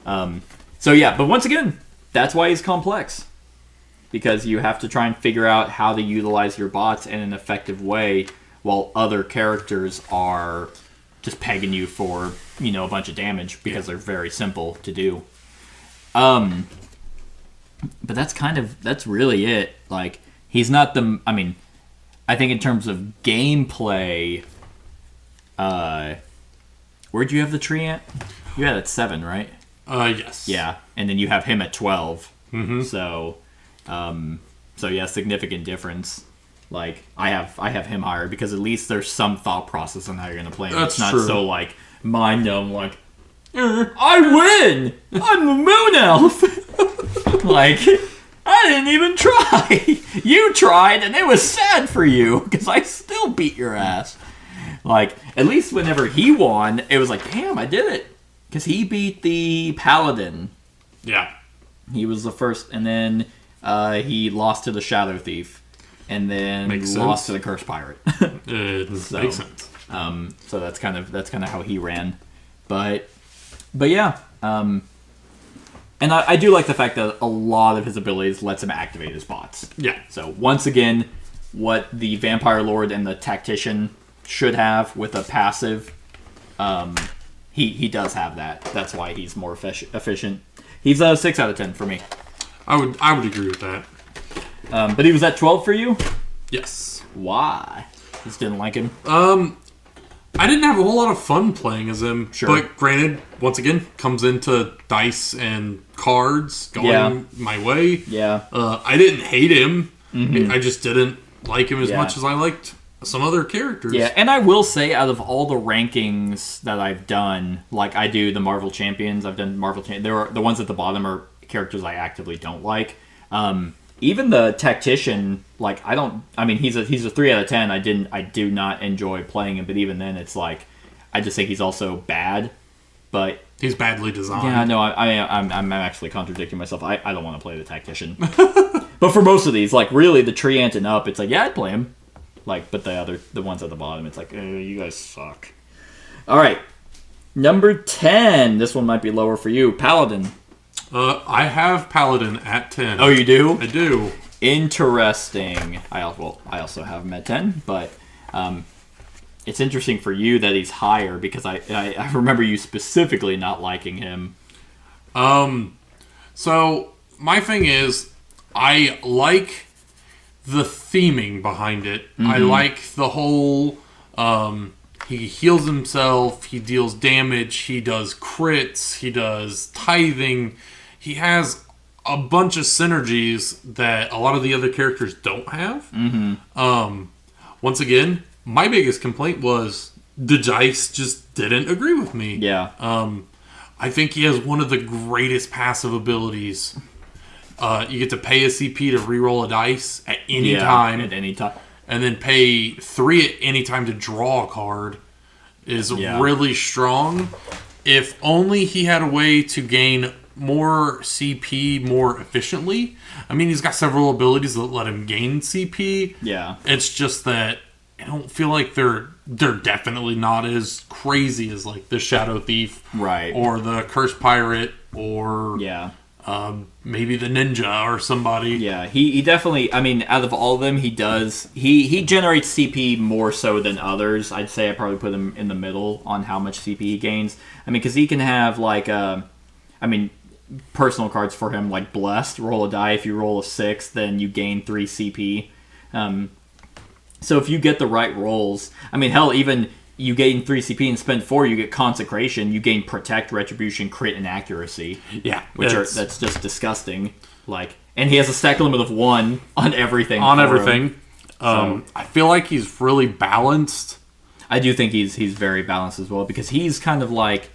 So yeah, but once again, that's why he's complex. Because you have to try and figure out how to utilize your bots in an effective way while other characters are just pegging you for, a bunch of damage because they're very simple to do. But that's really it. Like, he's not I think in terms of gameplay, where'd you have the tree at? You had it at 7, right? Yes. Yeah, and then you have him at 12. Mm-hmm. So yeah, significant difference. Like, I have him higher because at least there's some thought process on how you're gonna play him. That's it's not true. so like mind numb. Like, I win! I'm the moon elf! Like, I didn't even try! You tried, and it was sad for you, because I still beat your ass. Like, at least whenever he won, it was like, damn, I did it. Because he beat the Paladin. Yeah. He was the first, and then he lost to the Shadow Thief. And then Makes lost sense. to the Cursed Pirate. It makes sense. So that's kind of how he ran. But yeah. And I do like the fact that a lot of his abilities lets him activate his bots. Yeah. So once again, what the Vampire Lord and the Tactician should have with a passive, he does have that. That's why he's more efficient. He's a 6 out of 10 for me. I would agree with that. But he was at 12 for you? Yes. Why? Just didn't like him? I didn't have a whole lot of fun playing as him. Sure. But granted, once again, comes into dice and cards going my way. Yeah. I didn't hate him. I just didn't like him as Yeah. much as I liked some other characters. Yeah, and I will say, out of all the rankings that I've done, like I do the Marvel Champions, I've done Marvel Champions. There are the ones at the bottom are characters I actively don't like. Even the Tactician, like he's a 3 out of 10. I do not enjoy playing him, but even then, it's like I just think he's also bad. But He's badly designed. yeah, no, I'm actually contradicting myself. I don't want to play the Tactician. But for most of these, like really the Treant and up, it's like yeah, I'd play him. Like, but the ones at the bottom, it's like you guys suck. All right, number 10. This one might be lower for you, Paladin. I have Paladin at 10. Oh, you do? I do. Interesting. I also have him at 10, but it's interesting for you that he's higher because I remember you specifically not liking him. So my thing is, I like the theming behind it. I like the whole he heals himself, he deals damage, he does crits, he does tithing. He has a bunch of synergies that a lot of the other characters don't have. Once again, my biggest complaint was the dice just didn't agree with me. Yeah. I think he has one of the greatest passive abilities. You get to pay a CP to reroll a dice at any time. At any time. And then pay 3 at any time to draw a card is really strong. If only he had a way to gain more CP more efficiently. I mean, he's got several abilities that let him gain CP. Yeah. It's just that I don't feel like they're definitely not as crazy as like the Shadow Thief, Right. or the Cursed Pirate, or maybe the Ninja or somebody. Yeah, he definitely, I mean, out of all of them, he generates CP more so than others. I'd say I probably put him in the middle on how much CP he gains. I mean, because he can have, like, personal cards for him, like Blessed, roll a die. If you roll a 6, then you gain 3 CP. So if you get the right rolls, I mean, hell, even you gain 3 CP and spend 4, you get Consecration, you gain Protect, Retribution, Crit, and Accuracy. Yeah, That's just disgusting. Like, and he has a stack limit of 1 on everything. I feel like he's really balanced. I do think he's very balanced as well, because he's kind of like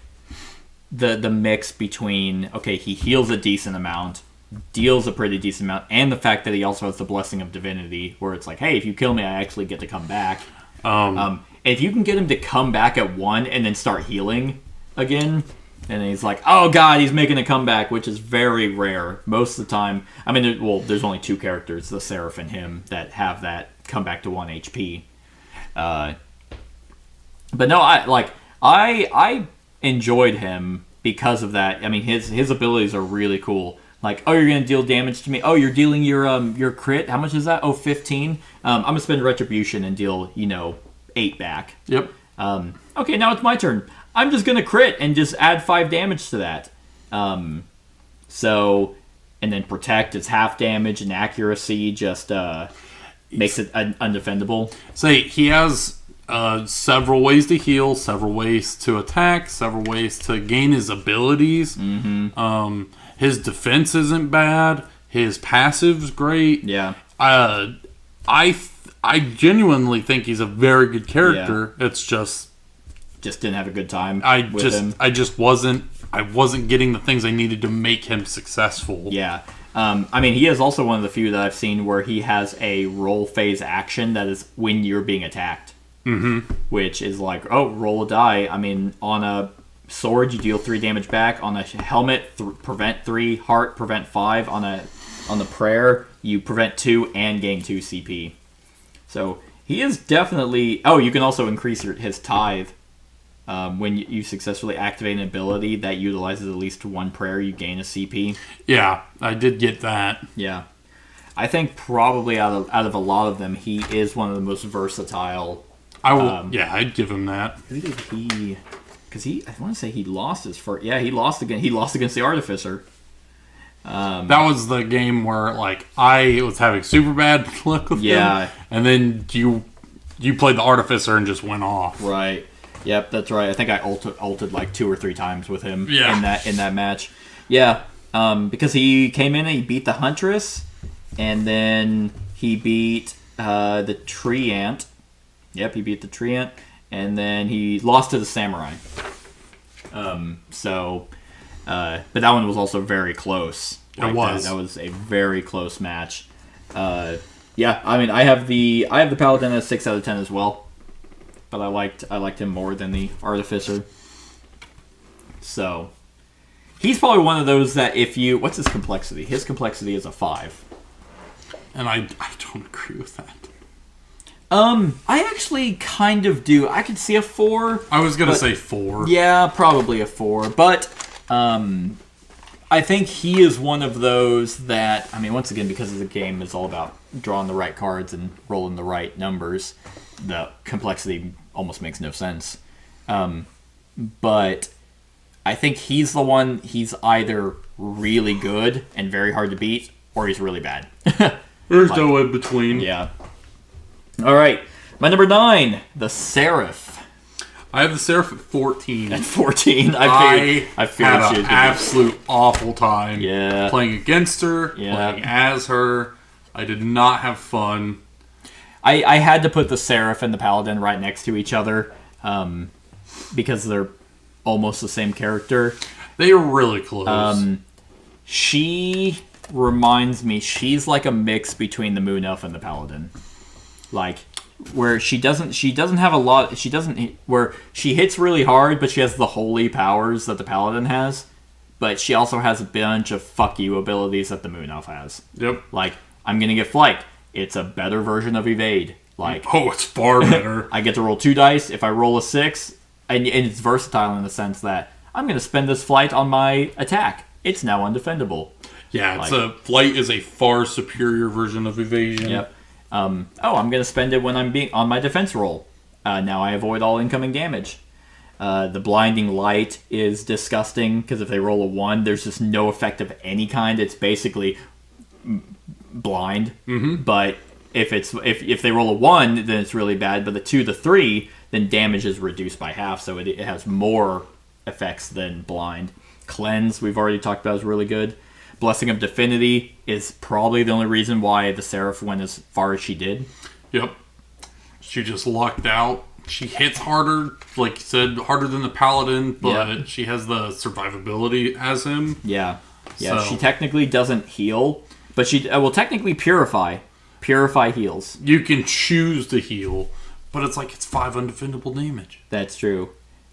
the mix between, okay, he heals a decent amount, deals a pretty decent amount, and the fact that he also has the Blessing of Divinity, where it's like, hey, if you kill me, I actually get to come back. If you can get him to come back at 1 and then start healing again, and he's like, oh god, he's making a comeback, which is very rare. Most of the time, I mean, there's only 2 characters, the Seraph and him, that have that come back to 1 HP. But no, I enjoyed him because of that. I mean, his abilities are really cool. Like, oh, you're going to deal damage to me. Oh, you're dealing your crit. How much is that? Oh, 15. I'm going to spend Retribution and deal, 8 back. Yep. Okay, now it's my turn. I'm just going to crit and just add 5 damage to that. And then Protect is half damage, and Accuracy just makes it undefendable. Say, he has several ways to heal, several ways to attack, several ways to gain his abilities. His defense isn't bad. His passive's great. Yeah. I genuinely think he's a very good character. Yeah. It's just just didn't have a good time with him. I just wasn't getting the things I needed to make him successful. Yeah. I mean, he is also one of the few that I've seen where he has a roll phase action that is when you're being attacked. Mm-hmm. Which is like, oh, roll a die. I mean, on a sword, you deal 3 damage back. On a helmet, prevent 3. Heart, prevent 5. On the prayer, you prevent 2 and gain 2 CP. So he is definitely... Oh, you can also increase his tithe. When you successfully activate an ability that utilizes at least 1 prayer, you gain a CP. Yeah, I did get that. Yeah. I think probably out of a lot of them, he is one of the most versatile. I'd give him that. Who did he... Because I want to say he lost his first... Yeah, he lost against the Artificer. That was the game where, like, I was having super bad luck with him. And then you played the Artificer and just went off. Right. Yep, that's right. I think I ulted like 2 or 3 times with him in that match. Yeah, because he came in and he beat the Huntress, and then he beat the Tree Ant. Yep, he beat the Tree Ant, and then he lost to the Samurai. But that one was also very close. It was. That was a very close match. Yeah, I mean, I have the Paladin as 6 out of 10 as well. But I liked him more than the Artificer. So he's probably one of those that if you... What's his complexity? His complexity is a 5. And I don't agree with that. I actually kind of do. I could see a 4. I was going to say 4. Yeah, probably a 4. But I think he is one of those that... I mean, once again, because the game is all about drawing the right cards and rolling the right numbers, the complexity almost makes no sense. But I think he's the one... He's either really good and very hard to beat, or he's really bad. There's no in between. Yeah. All right, my number 9, the Seraph. I have the Seraph at 14. At 14, I figured had an absolute awful time. Yeah. Playing against her, playing as her. I did not have fun. I had to put the Seraph and the Paladin right next to each other because they're almost the same character. They are really close. She reminds me, she's like a mix between the Moon Elf and the Paladin. Like, where she doesn't have a lot, where she hits really hard, but she has the holy powers that the Paladin has, but she also has a bunch of fuck you abilities that the Moon Elf has. Yep. Like, I'm gonna get Flight. It's a better version of Evade. Like, oh, it's far better. I get to roll 2 dice. If I roll a 6, and it's versatile in the sense that I'm gonna spend this Flight on my attack. It's now undefendable. Yeah, Flight is a far superior version of Evasion. Yep. I'm going to spend it when I'm being on my defense roll. Now I avoid all incoming damage. The Blinding Light is disgusting because if they roll a 1, there's just no effect of any kind. It's basically blind. Mm-hmm. But if they roll a 1, then it's really bad. But the 2, the 3, then damage is reduced by half, so it has more effects than blind. Cleanse, we've already talked about, is really good. Blessing of Divinity is probably the only reason why the Seraph went as far as she did. Yep. She just lucked out. She hits harder, like you said, harder than the Paladin, but she has the survivability as him. Yeah. Yeah, so she technically doesn't heal, but she will technically Purify. Purify heals. You can choose to heal, but it's like it's 5 undefendable damage. That's true.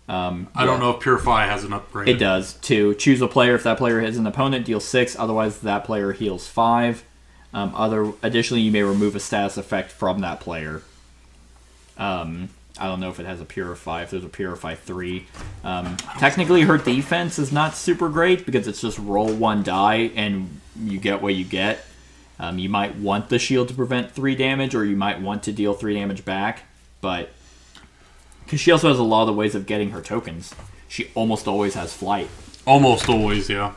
I don't know if Purify has an upgrade. It does. 2. Choose a player. If that player has an opponent, deal 6. Otherwise, that player heals 5. Additionally, you may remove a status effect from that player. I don't know if it has a Purify. If there's a Purify 3. Technically, her defense is not super great because it's just roll 1 die and you get what you get. You might want the shield to prevent 3 damage, or you might want to deal 3 damage back, but... Because she also has a lot of ways of getting her tokens. She almost always has Flight. Almost always, yeah.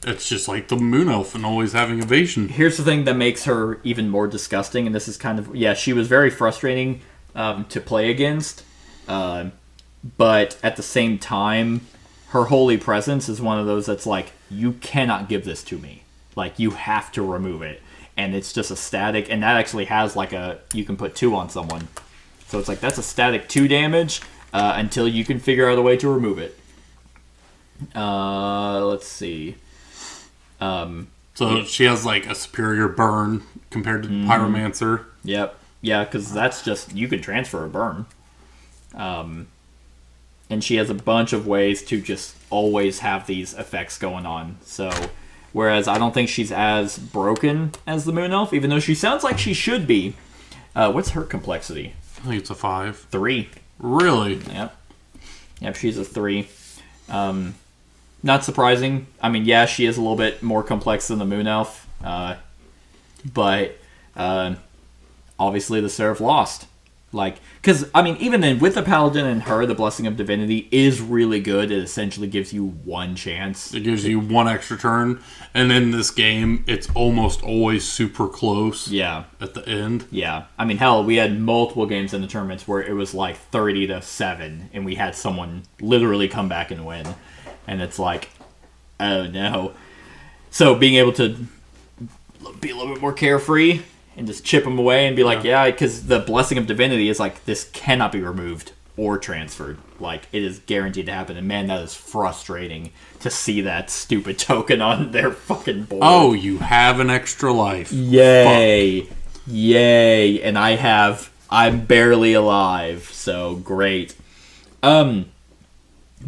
It's just like the Moon Elf and always having Evasion. Here's the thing that makes her even more disgusting, and this is kind of... Yeah, she was very frustrating to play against, but at the same time, her Holy Presence is one of those that's like, you cannot give this to me. Like, you have to remove it. And it's just a static, and that actually has like a... You can put 2 on someone. So it's like, that's a static 2 damage. until you can figure out a way to remove it. Let's see. So she has like a superior burn compared to Pyromancer. Yep. Yeah, because that's just, you can transfer a burn. And she has a bunch of ways to just always have these effects going on. So, whereas I don't think she's as broken as the Moon Elf, even though she sounds like she should be. What's her complexity? I think it's a 5. 3. Really? Yep, she's a 3. Not surprising. I mean, yeah, she is a little bit more complex than the Moon Elf. But obviously the Seraph lost. Like, because, I mean, even then, with the Paladin and her, the Blessing of Divinity is really good. It essentially gives you one chance. It gives you one extra turn. And in this game, it's almost always super close. Yeah. At the end. Yeah. I mean, hell, we had multiple games in the tournaments where it was like 30-7, and we had someone literally come back and win. And it's like, oh no. So being able to be a little bit more carefree and just chip them away and be like, yeah, because the Blessing of Divinity is like, this cannot be removed or transferred. Like, it is guaranteed to happen. And man, that is frustrating to see that stupid token on their fucking board. Oh, you have an extra life. Yay. Fuck. Yay. And I'm barely alive. So great. But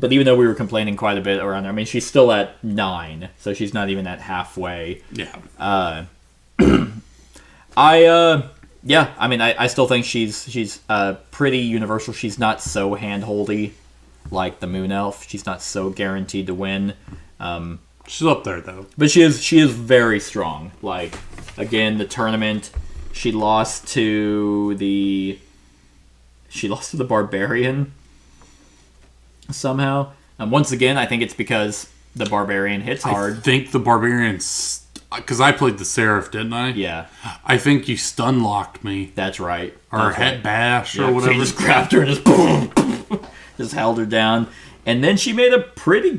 even though we were complaining quite a bit around there, I mean, she's still at 9, so she's not even at halfway. Yeah. I still think she's pretty universal. She's not so hand-holdy like the Moon Elf. She's not so guaranteed to win. She's up there, though. But she is very strong. Like, again, the tournament, she lost to the Barbarian somehow. Once again, I think it's because the Barbarian hits hard. I think the Barbarian... Because I played the Seraph, didn't I? Yeah. I think you stun locked me. That's right. Or head bash or whatever. So you just grabbed her and just boom, just held her down. And then she made a pretty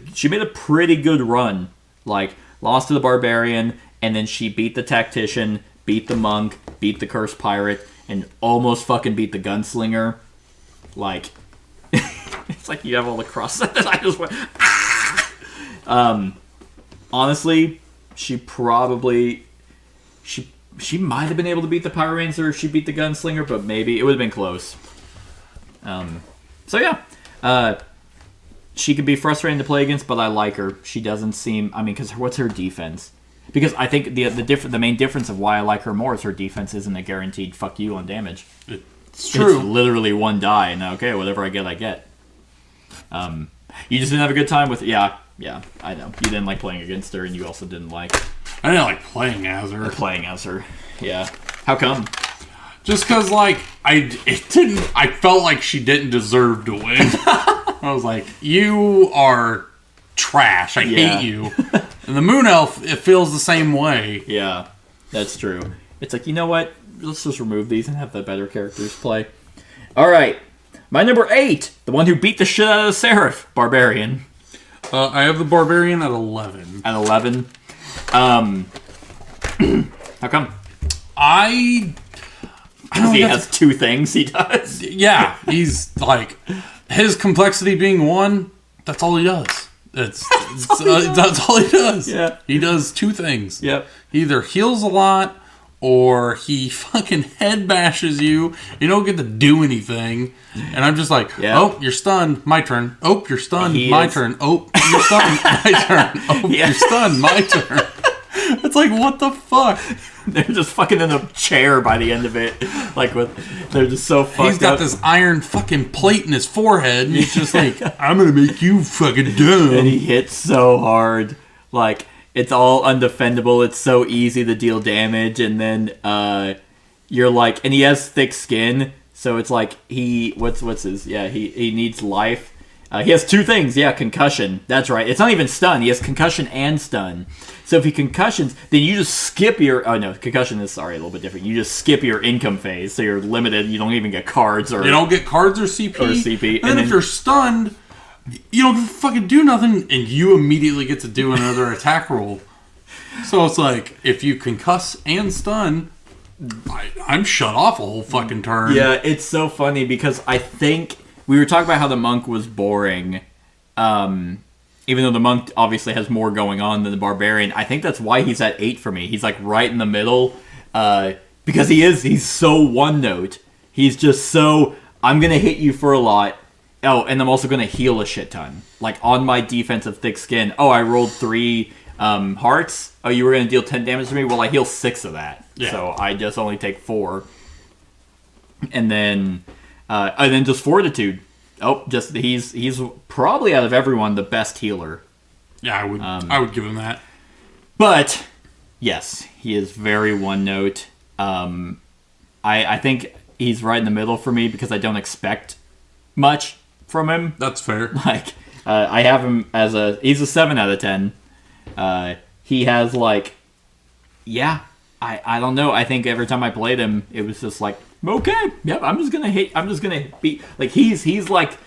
good run. Like, lost to the Barbarian, and then she beat the Tactician, beat the Monk, beat the Cursed Pirate, and almost fucking beat the Gunslinger. Like, it's like you have all the crosses, and I just went, ah! Honestly, she might have been able to beat the Pyromancer if she beat the Gunslinger, but maybe it would have been close. She could be frustrating to play against, but I like her. She doesn't seem... I mean, because what's her defense? Because I think the main difference of why I like her more is her defense isn't a guaranteed fuck you on damage. It's true. It's literally one die, and okay, whatever I get, I get. You just didn't have a good time with... Yeah, I know. You didn't like playing against her, and you also didn't like... I didn't like playing as her. Playing as her, yeah. How come? Just because, like, I felt like she didn't deserve to win. I was like, you are trash. I hate you. And the Moon Elf, it feels the same way. Yeah, that's true. It's like, you know what? Let's just remove these and have the better characters play. All right. My number 8, the one who beat the shit out of the Seraph, Barbarian. I have the Barbarian at 11. At 11? How come? I don't He has 2 things he does. Yeah, he's like, his complexity being 1, that's all he does. That's all he does. Yeah. He does 2 things. Yep. He either heals a lot, or he fucking head bashes you. You don't get to do anything. And I'm just like, oh, you're stunned, my turn. Oh, you're stunned, my turn. Oh, you're stunned, my turn. Oh, you're stunned, my turn. It's like, what the fuck? They're just fucking in a chair by the end of it. Like, they're just so fucked up. He's got this iron fucking plate in his forehead, and he's just like, I'm gonna make you fucking dumb. And he hits so hard. Like, it's all undefendable. It's so easy to deal damage. And then you're like... And he has thick skin. So it's like he... What's his... Yeah, he needs life. He has 2 things. Yeah, concussion. That's right. It's not even stun. He has concussion and stun. So if he concussions, then you just skip your... Oh, no. Concussion is, a little bit different. You just skip your income phase. So you're limited. You don't even get cards or... You don't get cards or CP. Or CP. And then if you're stunned... You don't fucking do nothing, and you immediately get to do another attack roll. So it's like, if you concuss and stun, I'm shut off a whole fucking turn. Yeah, it's so funny because I think we were talking about how the monk was boring. Even though the monk obviously has more going on than the barbarian, I think that's why he's at 8 for me. He's like right in the middle, because he's so one note. He's just so, I'm gonna hit you for a lot. Oh, and I'm also gonna heal a shit ton. Like on my defensive thick skin. Oh, I rolled 3 hearts. Oh, you were gonna deal 10 damage to me. Well, I heal 6 of that, so I just only take 4. And then just fortitude. Oh, just he's probably out of everyone the best healer. Yeah, I would give him that. But yes, he is very one note. I think he's right in the middle for me because I don't expect much from him. That's fair. Like I have him as he's a 7 out of 10. He has like, yeah, I don't know. I think every time I played him, it was just like, okay, yep, I'm just gonna beat. Like he's like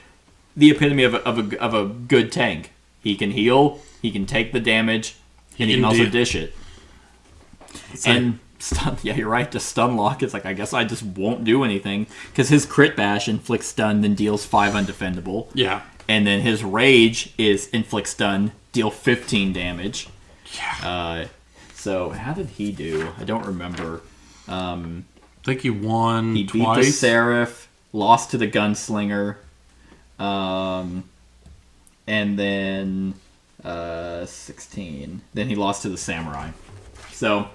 the epitome of a good tank. He can heal, he can take the damage, and he can also dish it. And stun, yeah, you're right. The stun lock is like, I guess I just won't do anything because his crit bash inflicts stun, then deals 5 undefendable. Yeah, and then his rage is inflict stun, deal 15 damage. Yeah. So how did he do? I don't remember. I think he won He twice. beat the Seraph, lost to the Gunslinger, and then 16. Then he lost to the Samurai. So,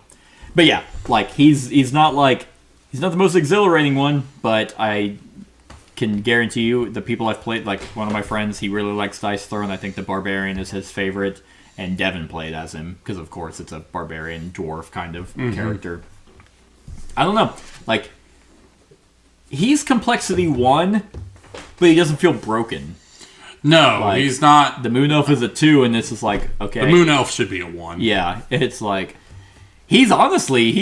but yeah, like he's not the most exhilarating one, but I can guarantee you the people I've played, like one of my friends, he really likes Dice Throne. I think the Barbarian is his favorite, and Devin played as him because of course it's a barbarian dwarf kind of character. I don't know. Like, he's complexity 1, but he doesn't feel broken. No, Like, he's not. The Moon Elf is a 2, and this is like, okay. The Moon Elf should be a 1. Yeah, it's like, he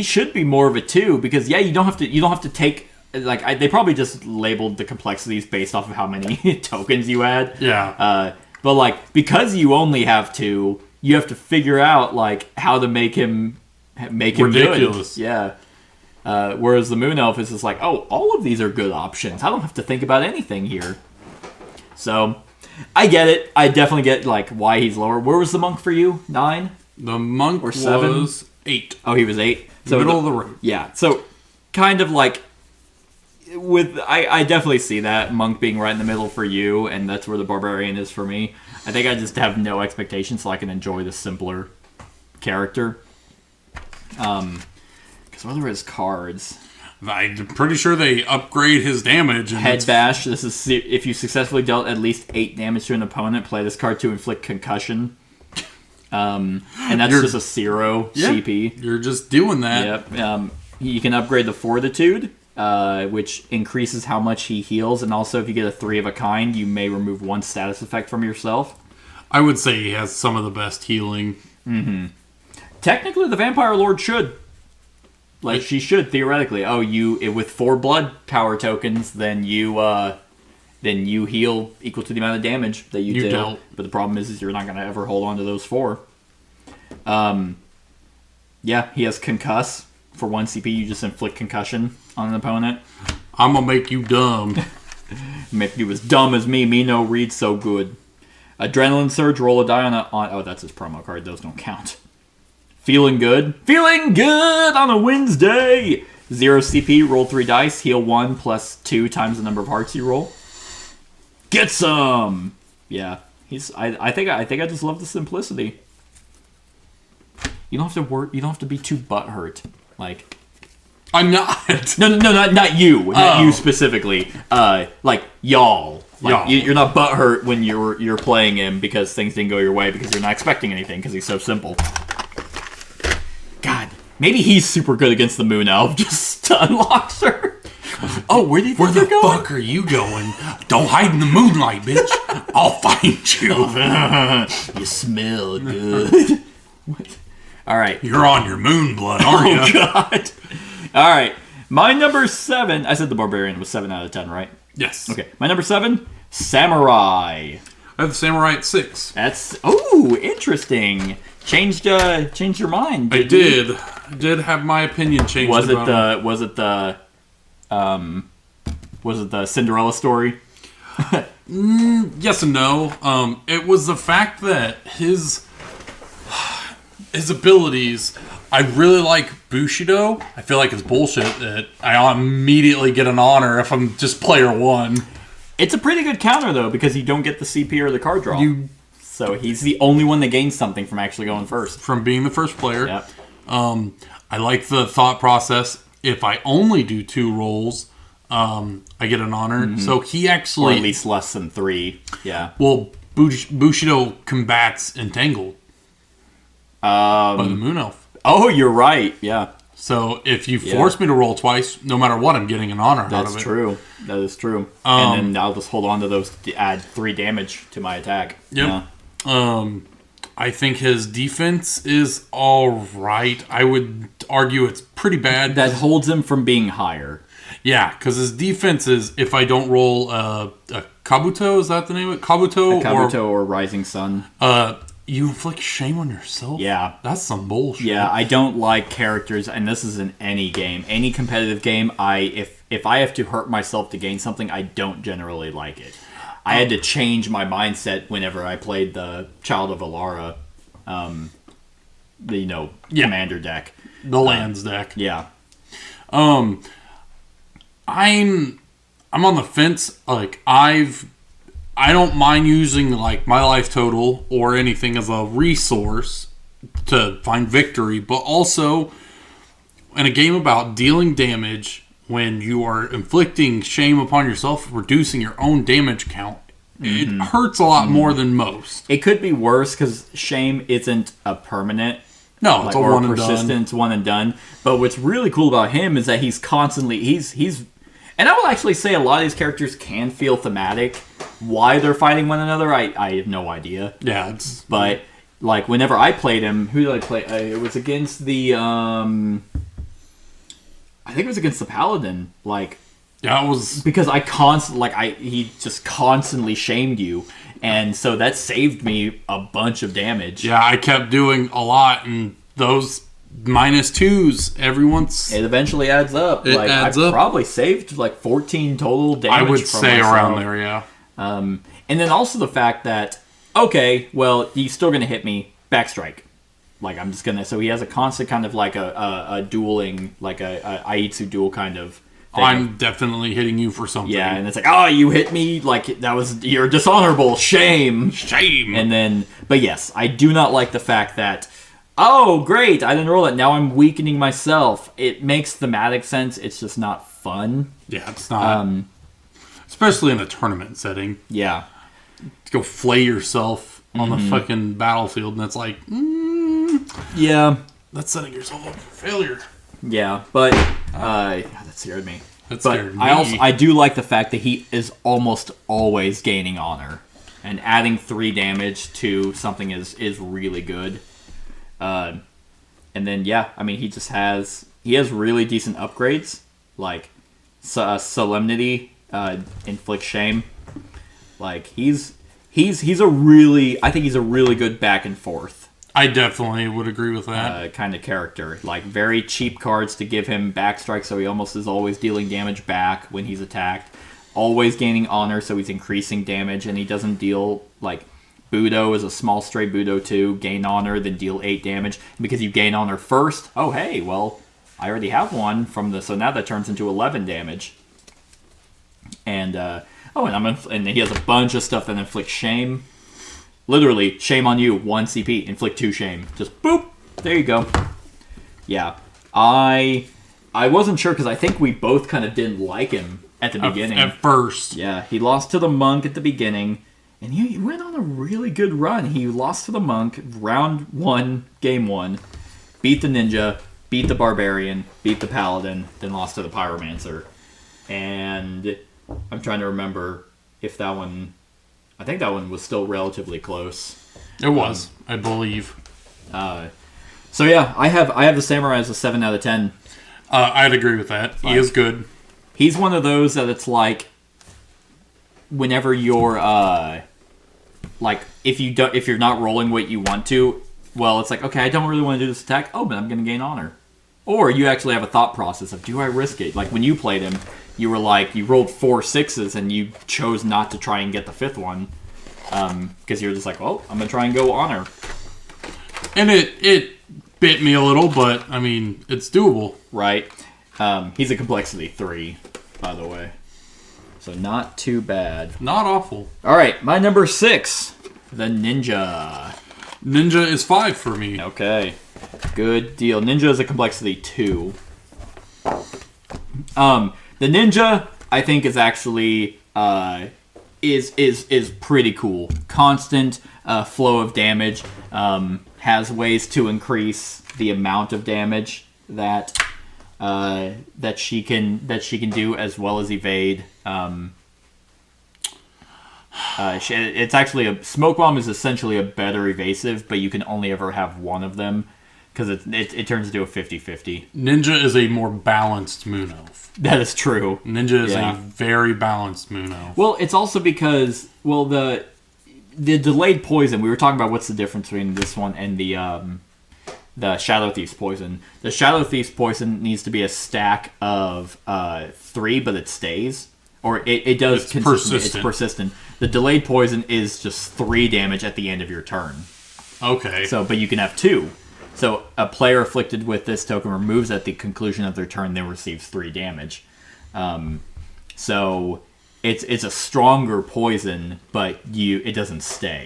should be more of a 2, because yeah, you don't have to take, like, they probably just labeled the complexities based off of how many tokens you had. Yeah. But like, because you only have 2, you have to figure out like how to make him ridiculous. Good. Yeah. Whereas the Moon Elf is just like, oh, all of these are good options. I don't have to think about anything here. So, I get it. I definitely get like why he's lower. Where was the monk for you? 9? The monk Or 7? was 8. Oh, he was 8. So Middle of the road. Yeah. So, kind of like I definitely see that monk being right in the middle for you, and that's where the barbarian is for me. I think I just have no expectations, so I can enjoy the simpler character. Because what are his cards? I'm pretty sure they upgrade his damage. And Head bash. This is if you successfully dealt at least 8 damage to an opponent, play this card to inflict concussion. And that's just a 0 CP. You're just doing that. Yep. You can upgrade the Fortitude, which increases how much he heals, and also if you get a 3 of a kind, you may remove 1 status effect from yourself. I would say he has some of the best healing. Mm-hmm. Technically, the Vampire Lord should. Like, she should, theoretically. Oh, with 4 blood power tokens, then you heal equal to the amount of damage that you deal. Don't. But the problem is you're not going to ever hold on to those 4. Yeah, he has Concuss. For 1 CP, you just inflict concussion on an opponent. I'm gonna make you dumb. Make you as dumb as me. Me no read so good. Adrenaline Surge, roll a die on oh, that's his promo card. Those don't count. Feeling good. Feeling good on a Wednesday. 0 CP, roll 3 dice, heal 1 plus 2 times the number of hearts you roll. Get some! Yeah. I think I just love the simplicity. You don't have to work, you don't have to be too butthurt. Like, I'm not. No, not you. Not you specifically. Like, y'all. Like, Y'all. You're not butthurt when you're playing him because things didn't go your way because you're not expecting anything because he's so simple. God, maybe he's super good against the Moon Elf. Just unlocks her. Oh, where do you think Where the you're going? fuck are you going? Don't hide in the moonlight, bitch. I'll find you. You smell good. What? All right. You're on your moon blood, aren't you? Oh, God. All right. My number 7. I said the Barbarian was 7 out of 10, right? Yes. Okay. My number 7, Samurai. I have the samurai at 6. That's interesting. Changed your mind. I did. I did have my opinion changed. Was it about the Cinderella story? Yes and no. It was the fact that his abilities. I really like Bushido. I feel like it's bullshit that I immediately get an honor if I'm just player 1. It's a pretty good counter, though, because you don't get the CP or the card draw. So he's the only one that gains something from actually going first. From being the first player. Yep. I like the thought process. If I only do 2 rolls, I get an honor. So he actually... Or at least less than 3. Yeah. Well, Bushido combats Entangled by the Moon Elf. Oh, you're right. Yeah. So if you force me to roll twice, no matter what, I'm getting an honor out of it. That's true. That is true. And then I'll just hold on to those to add 3 damage to my attack. Yep. Yeah. I think his defense is all right. I would argue it's pretty bad. That holds him from being higher. Yeah, because his defense is if I don't roll a Kabuto, is that the name of it? Kabuto or Rising Sun. You inflict shame on yourself? Yeah. That's some bullshit. Yeah, I don't like characters, and this is in any game. Any competitive game, if I have to hurt myself to gain something, I don't generally like it. I had to change my mindset whenever I played the Child of Alara, commander deck. The lands deck. Yeah. I'm on the fence. Like, I don't mind using like my life total or anything as a resource to find victory, but also in a game about dealing damage, when you are inflicting shame upon yourself, reducing your own damage count, it hurts a lot more than most. It could be worse because shame isn't a permanent. No, it's a one and done. It's one and done. But what's really cool about him is that he's constantly he's and I will actually say a lot of these characters can feel thematic. Why they're fighting one another, I have no idea. Yeah, but like whenever I played him, who did I play? It was against the I think it was against the Paladin. Like, yeah, it was because he just constantly shamed you, and so that saved me a bunch of damage. Yeah, I kept doing a lot, and those -2s every once. It eventually adds up. It adds up. Probably saved like 14 total damage. I would say myself. Around there, yeah. And then also the fact that okay, well, he's still gonna hit me backstrike. Like I'm just gonna. So he has a constant kind of like a dueling, like a Aitsu duel kind of thing. I'm definitely hitting you for something. Yeah, and it's like, oh, you hit me, like that was you're dishonorable, shame. And then, but yes, I do not like the fact that, oh, great, I didn't roll it. Now I'm weakening myself. It makes thematic sense. It's just not fun. Yeah, it's not. Especially in a tournament setting. Yeah. To go flay yourself on the fucking battlefield, and it's like, yeah, that's setting yourself up for failure. Yeah, but God, that scared me. Scared me. I do like the fact that he is almost always gaining honor, and adding 3 damage to something is really good. And then yeah, I mean he has really decent upgrades like Solemnity, Inflict Shame. Like he's a really good back and forth. I definitely would agree with that. Kind of character. Like, very cheap cards to give him backstrike, so he almost is always dealing damage back when he's attacked. Always gaining honor, so he's increasing damage, and he doesn't deal, like, Budo is a small stray Budo too. Gain honor, then deal 8 damage. Because you gain honor first, oh, hey, well, I already have one from the... So now that turns into 11 damage. And, and he has a bunch of stuff that inflicts shame. Literally, shame on you, 1 CP, inflict 2 shame. Just boop, there you go. Yeah, I wasn't sure because I think we both kind of didn't like him at the beginning. At first. Yeah, he lost to the monk at the beginning, and he went on a really good run. He lost to the monk, round 1, game 1, beat the ninja, beat the barbarian, beat the paladin, then lost to the pyromancer. And I'm trying to remember if that one... I think that one was still relatively close. It was, I believe. So yeah, I have the samurai as a 7 out of 10. I'd agree with that. He is good. He's one of those that it's like, whenever you're like if you're not rolling what you want to, well, it's like, okay, I don't really want to do this attack. Oh, but I'm going to gain honor. Or you actually have a thought process of, do I risk it? Like when you played him, you were like, you rolled 4 6s and you chose not to try and get the 5th one. Because you're just like, well, I'm going to try and go honor. And it bit me a little, but, I mean, it's doable. Right. He's a complexity 3, by the way. So not too bad. Not awful. All right, my number 6, the Ninja. Ninja is 5 for me. Okay, good deal. Ninja is a complexity 2. The Ninja, I think, is actually is pretty cool. Constant flow of damage. Has ways to increase the amount of damage that she can do, as well as evade. It's actually a smoke bomb is essentially a better evasive, but you can only ever have one of them because it turns into a 50-50. Ninja is a more balanced moon elf. That is true. Ninja is a very balanced moon elf. Well, it's also because the delayed poison. We were talking about what's the difference between this one and the Shadow Thief's poison. The Shadow Thief's poison needs to be a stack of 3, but it stays. Or it does. It's persistent. It's persistent. The delayed poison is just 3 damage at the end of your turn. Okay. But you can have 2. So a player afflicted with this token removes at the conclusion of their turn, then receives 3 damage. So it's a stronger poison, but it doesn't stay.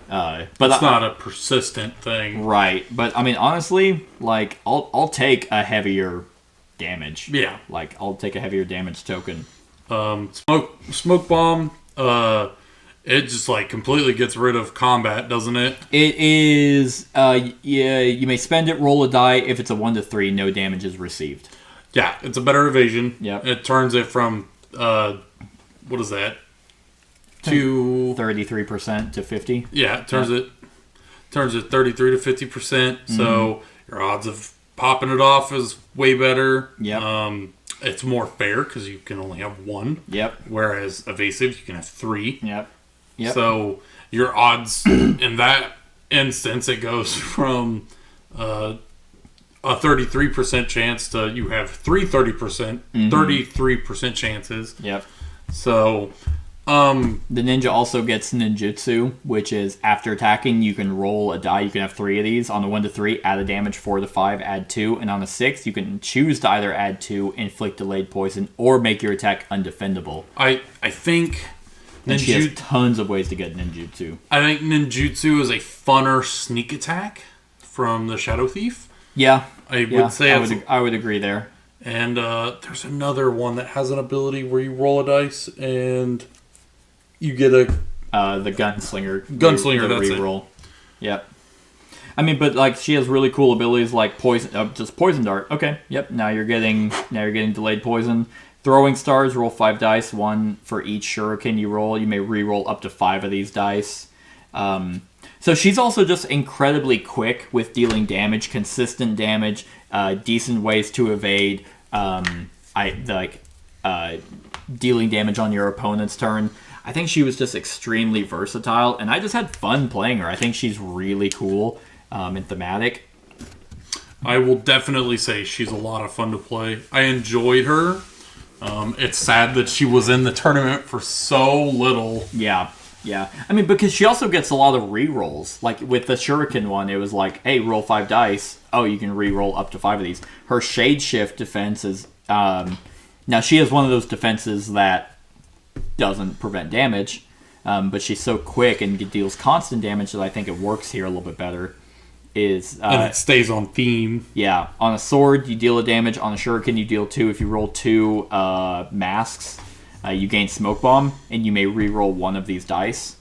But it's not a persistent thing, right? But I mean, honestly, like I'll take a heavier damage. Yeah. Like I'll take a heavier damage token. Smoke bomb. It just like completely gets rid of combat, doesn't it? It is. Yeah. You may spend it. Roll a die. If it's a 1 to 3, no damage is received. Yeah, it's a better evasion. Yep. It turns it from what is that? To 33% to 50. Yeah, it turns it 33 to 50%. So your odds of popping it off is way better. Yep. It's more fair because you can only have 1. Yep. Whereas evasive, you can have 3. Yep. So your odds in that instance, it goes from a 33% chance to you have 33% chances. Yep. So the ninja also gets ninjutsu, which is after attacking, you can roll a die. You can have 3 of these. On the 1 to 3, add a damage. 4 to 5, add 2. And on the 6, you can choose to either add 2, inflict delayed poison, or make your attack undefendable. I think And she has tons of ways to get ninjutsu. I think ninjutsu is a funner sneak attack from the Shadow Thief. Yeah. I would say I would agree there. And there's another one that has an ability where you roll a dice and you get a the gunslinger. Gunslinger, that's reroll. Yep. I mean, but like she has really cool abilities like poison, just poison dart. Okay. Yep. Now you're getting delayed poison. Throwing stars. Roll 5 dice, 1 for each shuriken you roll. You may re-roll up to 5 of these dice. So she's also just incredibly quick with dealing damage, consistent damage, decent ways to evade. Dealing damage on your opponent's turn. I think she was just extremely versatile, and I just had fun playing her. I think she's really cool and thematic. I will definitely say she's a lot of fun to play. I enjoyed her. It's sad that she was in the tournament for so little. Yeah. I mean, because she also gets a lot of re-rolls. Like, with the Shuriken one, it was like, hey, roll 5 dice. Oh, you can re-roll up to 5 of these. Her Shade Shift defense is... now, she has one of those defenses that doesn't prevent damage, but she's so quick and deals constant damage that I think it works here a little bit better. And it stays on theme. Yeah. On a sword, you deal a damage. On a shuriken, you deal 2. If you roll 2 masks, you gain smoke bomb, and you may re-roll 1 of these dice.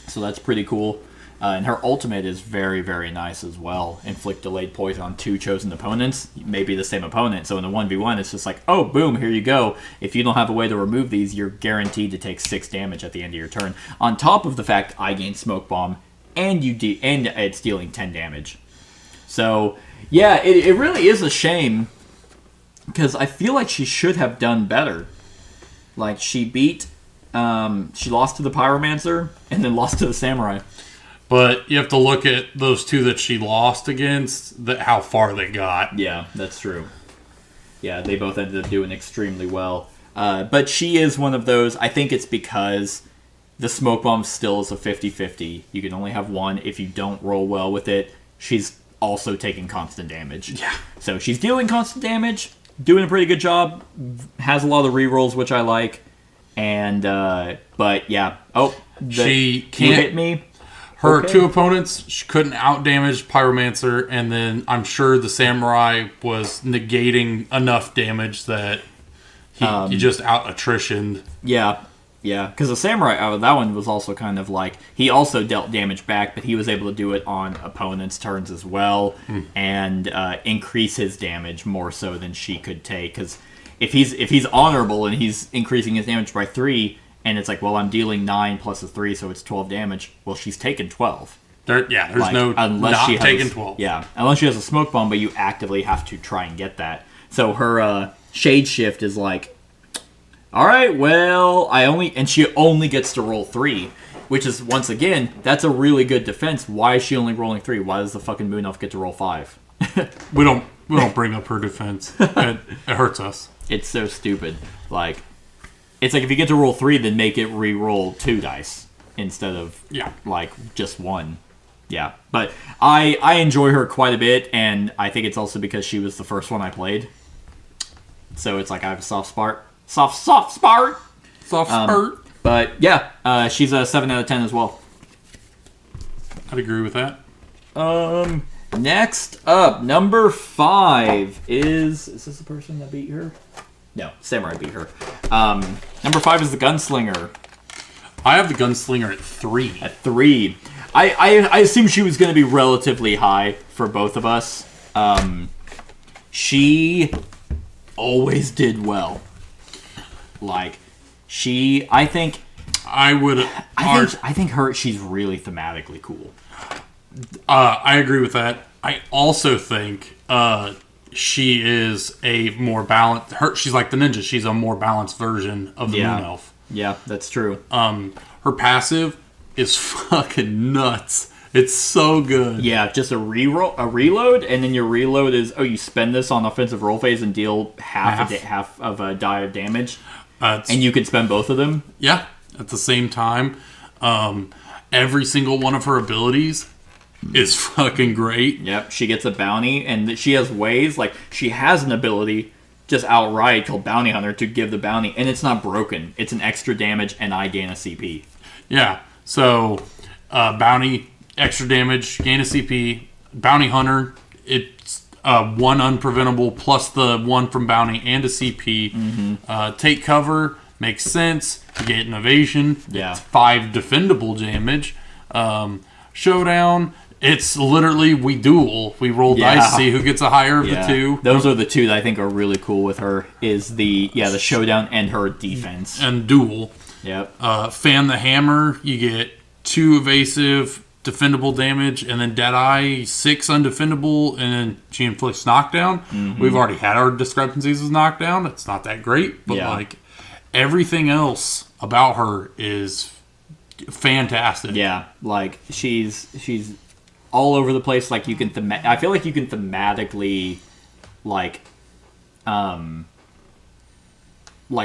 So that's pretty cool. And her ultimate is very, very nice as well. Inflict delayed poison on 2 chosen opponents. Maybe the same opponent. So in the 1v1, it's just like, oh, boom, here you go. If you don't have a way to remove these, you're guaranteed to take 6 damage at the end of your turn. On top of the fact I gain smoke bomb, and it's dealing 10 damage. So, yeah, it really is a shame, because I feel like she should have done better. Like, she lost to the Pyromancer, and then lost to the Samurai. But you have to look at those 2 that she lost against, how far they got. Yeah, that's true. Yeah, they both ended up doing extremely well. But she is one of those, I think it's because the smoke bomb still is a 50-50. You can only have one. If you don't roll well with it, she's also taking constant damage. Yeah. So she's dealing constant damage, doing a pretty good job, has a lot of rerolls, which I like. And, but yeah. Oh, She you can't hit me. Her Okay. two opponents, she couldn't out-damage Pyromancer, and then I'm sure the Samurai was negating enough damage that he just out-attritioned. Yeah, because the Samurai, that one was also kind of like, he also dealt damage back, but he was able to do it on opponents' turns as well, and increase his damage more so than she could take, because if he's honorable and he's increasing his damage by 3, and it's like, well, I'm dealing 9 plus a 3, so it's 12 damage, well, she's taken 12. There's Like, no not she has taking 12. Yeah, unless she has a smoke bomb, but you actively have to try and get that. So her shade shift is like, all right, well, she only gets to roll 3, which is, once again, that's a really good defense. Why is she only rolling 3? Why does the fucking Moon Elf get to roll 5? We don't bring up her defense. It hurts us. It's so stupid. Like, it's like if you get to roll 3, then make it re-roll 2 dice instead of like just 1. Yeah, but I enjoy her quite a bit, and I think it's also because she was the first one I played. So it's like I have a soft spot. Soft spot. Soft spurt. But yeah, she's a 7 out of 10 as well. I'd agree with that. Next up, number 5 is this the person that beat her? No, Samurai beat her. Number 5 is the Gunslinger. I have the Gunslinger at 3. At 3. I assume she was going to be relatively high for both of us. She always did well. Like, I think she's really thematically cool. I agree with that. I also think she is a more balanced. She's like the ninja. She's a more balanced version of the Moon Elf. Yeah, that's true. Her passive is fucking nuts. It's so good. Yeah, just a reload, and then your reload is, you spend this on offensive roll phase and deal half of a die of damage, and you can spend both of them. Yeah, at the same time. Every single one of her abilities is fucking great. Yep, she gets a bounty, and she has ways, like, she has an ability just outright called Bounty Hunter to give the bounty, and it's not broken. It's an extra damage, and I gain a CP. Yeah, so bounty, extra damage, gain a CP. Bounty Hunter, it's 1 unpreventable plus the 1 from bounty and a CP. Take cover, makes sense. You get an evasion. Yeah. It's 5 defendable damage. Showdown, it's literally we duel. We roll dice, see who gets a higher of the 2. Those are the 2 that I think are really cool with her, is the showdown and her defense. And duel. Yep. Fan the Hammer, you get 2 evasive, defendable damage, and then Deadeye, 6 undefendable, and then she inflicts knockdown. We've already had our discrepancies with knockdown. It's not that great, but like everything else about her is fantastic. Yeah, like she's all over the place. Like, you can I feel like you can thematically like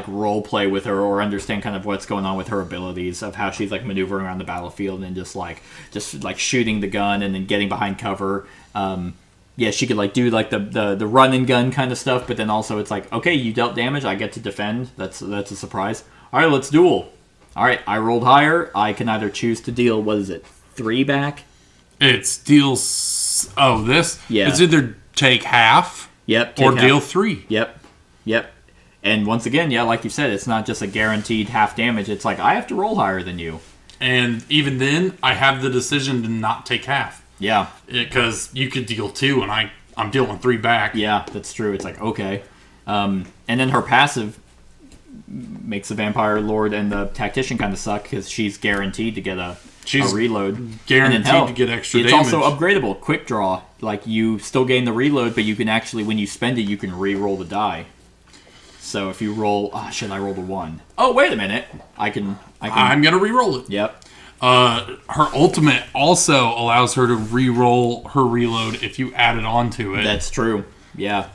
role play with her, or understand kind of what's going on with her abilities, of how she's like maneuvering around the battlefield and just shooting the gun and then getting behind cover. She could like do like the run and gun kind of stuff, but then also it's like, okay, you dealt damage, I get to defend. That's a surprise. All right, let's duel. All right, I rolled higher. I can either choose to deal, what is it, 3 back? It's deals. This. Yeah. It's either take half. Yep. Or deal 3. Yep. And once again, like you said, it's not just a guaranteed half damage. It's like, I have to roll higher than you. And even then, I have the decision to not take half. Yeah. Because you could deal 2, and I'm dealing 3 back. Yeah, that's true. It's like, okay. And then her passive makes the Vampire Lord and the Tactician kind of suck, because she's guaranteed to get a reload. Guaranteed to get extra it's damage. It's also upgradable. Quick draw. Like, you still gain the reload, but you can actually, when you spend it, you can re-roll the die. So if you roll... shit, I rolled a 1. Oh, wait a minute. I'm going to re-roll it. Yep. Her ultimate also allows her to re-roll her reload if you add it onto it. That's true. Yeah.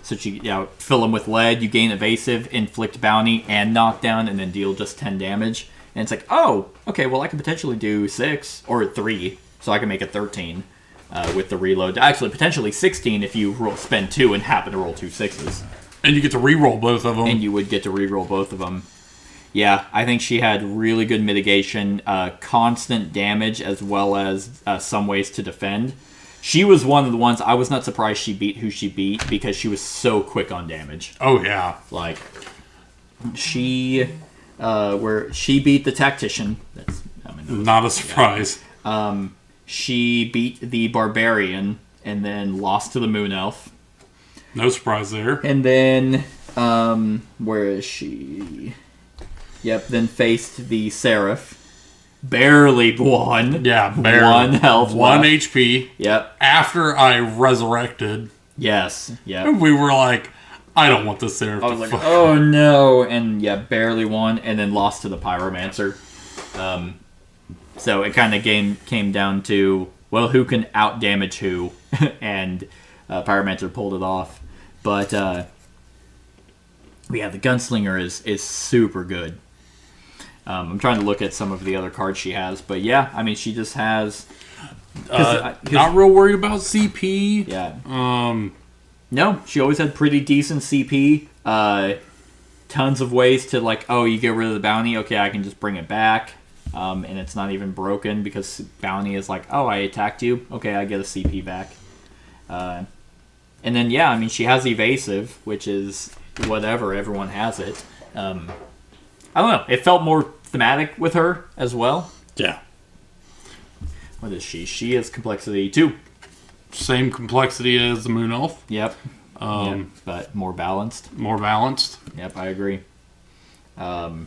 So she fill them with lead. You gain evasive, inflict bounty, and knockdown, and then deal just 10 damage. And it's like, oh, okay. Well, I could potentially do 6 or 3, so I can make it 13 with the reload. Actually, potentially 16 if you spend 2 and happen to roll 2 6s. And you get to re-roll both of them. And you would get to re-roll both of them. Yeah, I think she had really good mitigation, constant damage, as well as some ways to defend. She was one of the ones, I was not surprised she beat who she beat, because she was so quick on damage. Oh, yeah. Like, she beat the Tactician. Not a surprise. She beat the Barbarian, and then lost to the Moon Elf. No surprise there. And then, where is she? Yep, then faced the Seraph. Barely won. Yeah, barely. 1 health 1 left. HP. Yep. After I resurrected, Yes. Yep. we were like, I don't want this Seraph I was like, oh no. And yeah, barely won, and then lost to the Pyromancer. So it kind of came down to, well, who can out-damage who? And Pyromancer pulled it off. But, yeah, the Gunslinger is super good. I'm trying to look at some of the other cards she has. But yeah, I mean, she just has... not real worried about CP. Yeah. No, she always had pretty decent CP. Tons of ways to, like, oh, you get rid of the bounty. Okay, I can just bring it back. And it's not even broken because bounty is like, oh, I attacked you. Okay, I get a CP back. And then, yeah, I mean, she has evasive, which is whatever. Everyone has it. I don't know. It felt more thematic with her as well. Yeah. What is she? She is complexity 2. Same complexity as the Moon Elf. Yep. Yep. But more balanced. More balanced. Yep, I agree. And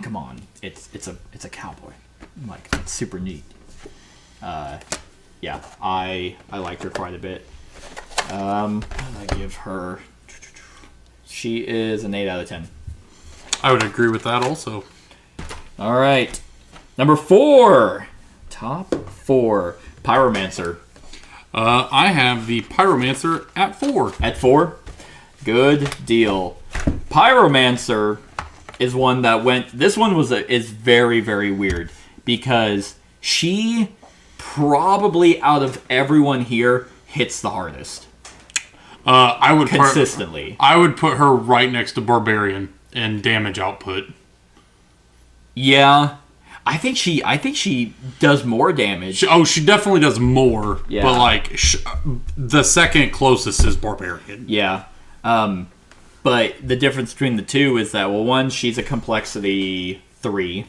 come on, it's a cowboy. Like, it's super neat. Yeah, I liked her quite a bit. What did I give her? She is an 8 out of 10. I would agree with that also. All right, number 4, top 4, Pyromancer. I have the Pyromancer at 4. At 4, good deal. Pyromancer is one that went. This one is very, very weird because she probably out of everyone here hits the hardest. I would consistently. I would put her right next to Barbarian in damage output. Yeah, I think she does more damage. She definitely does more. Yeah. But like the second closest is Barbarian. Yeah. But the difference between the two is that, well, one, she's a complexity 3.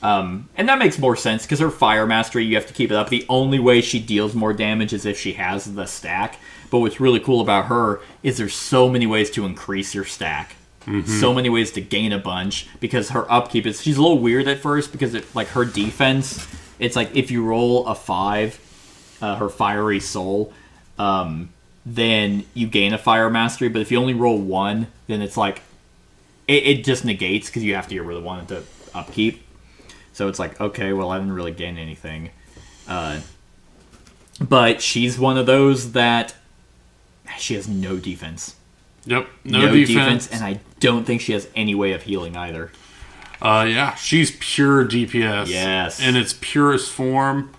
And that makes more sense because her fire mastery, you have to keep it up. The only way she deals more damage is if she has the stack. But what's really cool about her is there's so many ways to increase your stack. Mm-hmm. So many ways to gain a bunch because her upkeep is... She's a little weird at first because her defense, it's like if you roll a 5, her fiery soul... then you gain a fire mastery, but if you only roll 1, then it's like it just negates because you have to get rid of 1 to upkeep. So it's like, okay, well, I didn't really gain anything. But she's one of those that she has no defense. Yep, no defense, and I don't think she has any way of healing either. Yeah, she's pure DPS. Yes, in its purest form.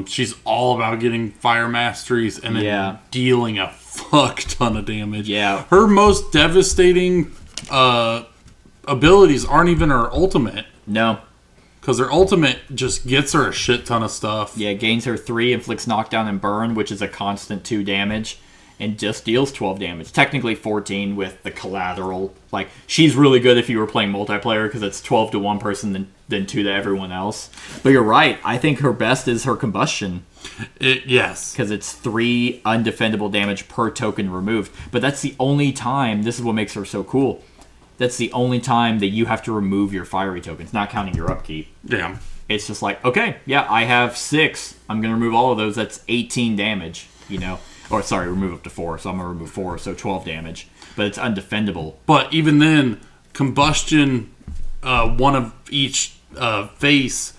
She's all about getting fire masteries and then dealing a fuck ton of damage. Yeah. Her most devastating abilities aren't even her ultimate. No. Because her ultimate just gets her a shit ton of stuff. Yeah, gains her 3, inflicts knockdown and burn, which is a constant 2 damage, and just deals 12 damage. Technically 14 with the collateral. Like, she's really good if you were playing multiplayer because it's 12 to one person than 2 to everyone else. But you're right. I think her best is her combustion. Yes. Because it's 3 undefendable damage per token removed. But that's the only time, this is what makes her so cool, that's the only time that you have to remove your fiery tokens, not counting your upkeep. Damn. It's just like, okay, yeah, I have 6. I'm going to remove all of those. That's 18 damage, you know. Or, sorry, remove up to 4. So I'm going to remove 4, so 12 damage. But it's undefendable. But even then, combustion, one of each face,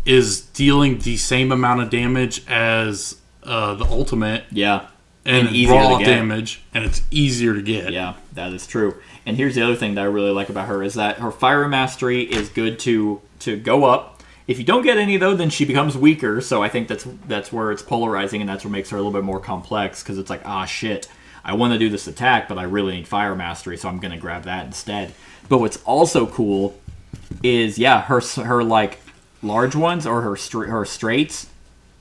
is dealing the same amount of damage as the ultimate. Yeah. and easier raw to get. damage, and it's easier to get. Yeah, that is true. And here's the other thing that I really like about her is that her fire mastery is good to go up. If you don't get any, though, then she becomes weaker, so I think that's where it's polarizing, and that's what makes her a little bit more complex, because it's like, shit, I want to do this attack, but I really need fire mastery, so I'm going to grab that instead. But what's also cool is, her like, large ones, or her straights,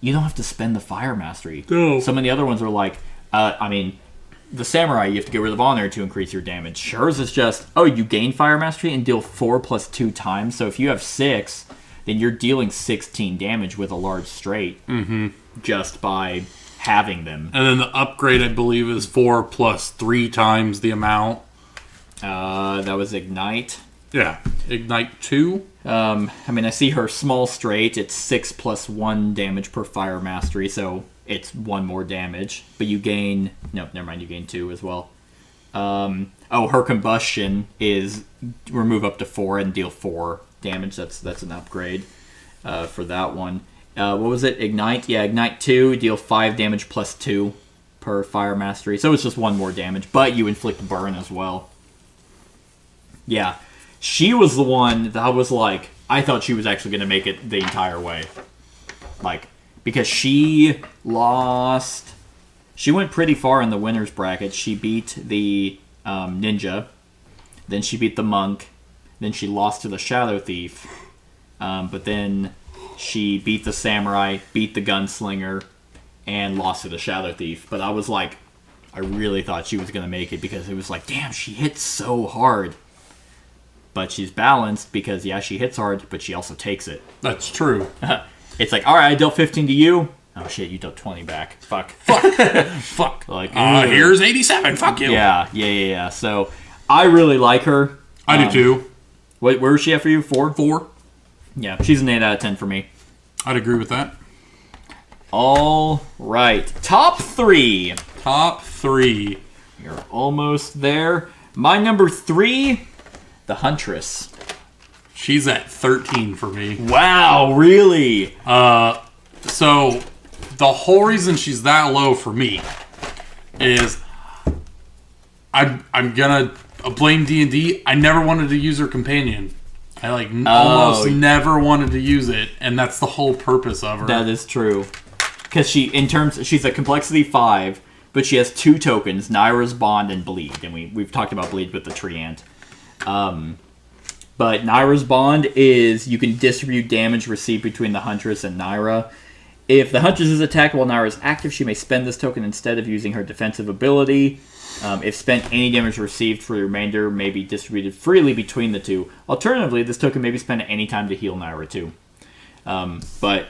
you don't have to spend the fire mastery. No. Some of the other ones are like, the samurai, you have to get rid of honor to increase your damage. Hers is just, you gain fire mastery and deal 4 + 2 times, so if you have 6... then you're dealing 16 damage with a large straight just by having them. And then the upgrade, I believe, is 4 + 3 times the amount. That was Ignite. Yeah. Ignite 2. I see her small straight. It's 6 + 1 damage per fire mastery, so it's 1 more damage. But you gain... No, never mind, you gain 2 as well. Her combustion is remove up to 4 and deal 4 damage. That's an upgrade for that one. What was it? Ignite? Yeah, Ignite 2, deal 5 damage + 2 per fire mastery. So it's just 1 more damage, but you inflict burn as well. Yeah, she was the one that I was like, I thought she was actually going to make it the entire way. Like, because she lost... She went pretty far in the winner's bracket. She beat the ninja, then she beat the monk, then she lost to the Shadow Thief, but then she beat the samurai, beat the gunslinger, and lost to the Shadow Thief. But I was like, I really thought she was going to make it, because it was like, damn, she hits so hard. But she's balanced, because, she hits hard, but she also takes it. That's true. It's like, alright, I dealt 15 to you. Oh shit, you dealt 20 back. Fuck. Fuck. Like, here's 87. Fuck you. Yeah. So, I really like her. I do too. Wait, where is she at for you? 4? 4. Yeah, she's an 8 out of 10 for me. I'd agree with that. All right. Top 3. Top 3. You're almost there. My number 3, the Huntress. She's at 13 for me. Wow, really? So, the whole reason she's that low for me is I'm gonna blame D&D. I never wanted to use her companion. I almost never wanted to use it, and that's the whole purpose of her. That is true. Because she's a complexity 5, but she has 2 tokens, Naira's Bond and Bleed, and we've talked about Bleed with the tree ant. But Naira's Bond is you can distribute damage received between the Huntress and Naira. If the Huntress is attacked while Naira is active, she may spend this token instead of using her defensive ability. If spent, any damage received for the remainder may be distributed freely between the two. Alternatively, this token may be spent at any time to heal Naira too. But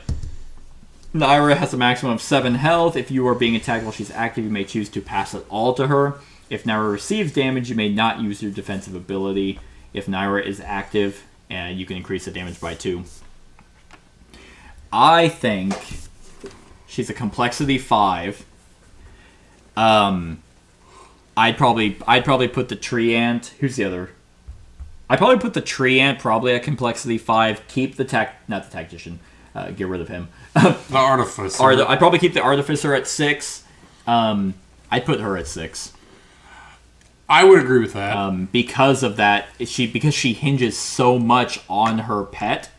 Naira has a maximum of 7 health. If you are being attacked while she's active, you may choose to pass it all to her. If Naira receives damage, you may not use your defensive ability. If Naira is active, you can increase the damage by 2. I think she's a complexity 5. I'd probably put the tree ant. Who's the other? I'd probably put the tree ant probably at complexity 5. Keep the not the tactician. Get rid of him. The artificer. I'd probably keep the artificer at 6. I'd put her at 6. I would agree with that. Because of that, because she hinges so much on her pet.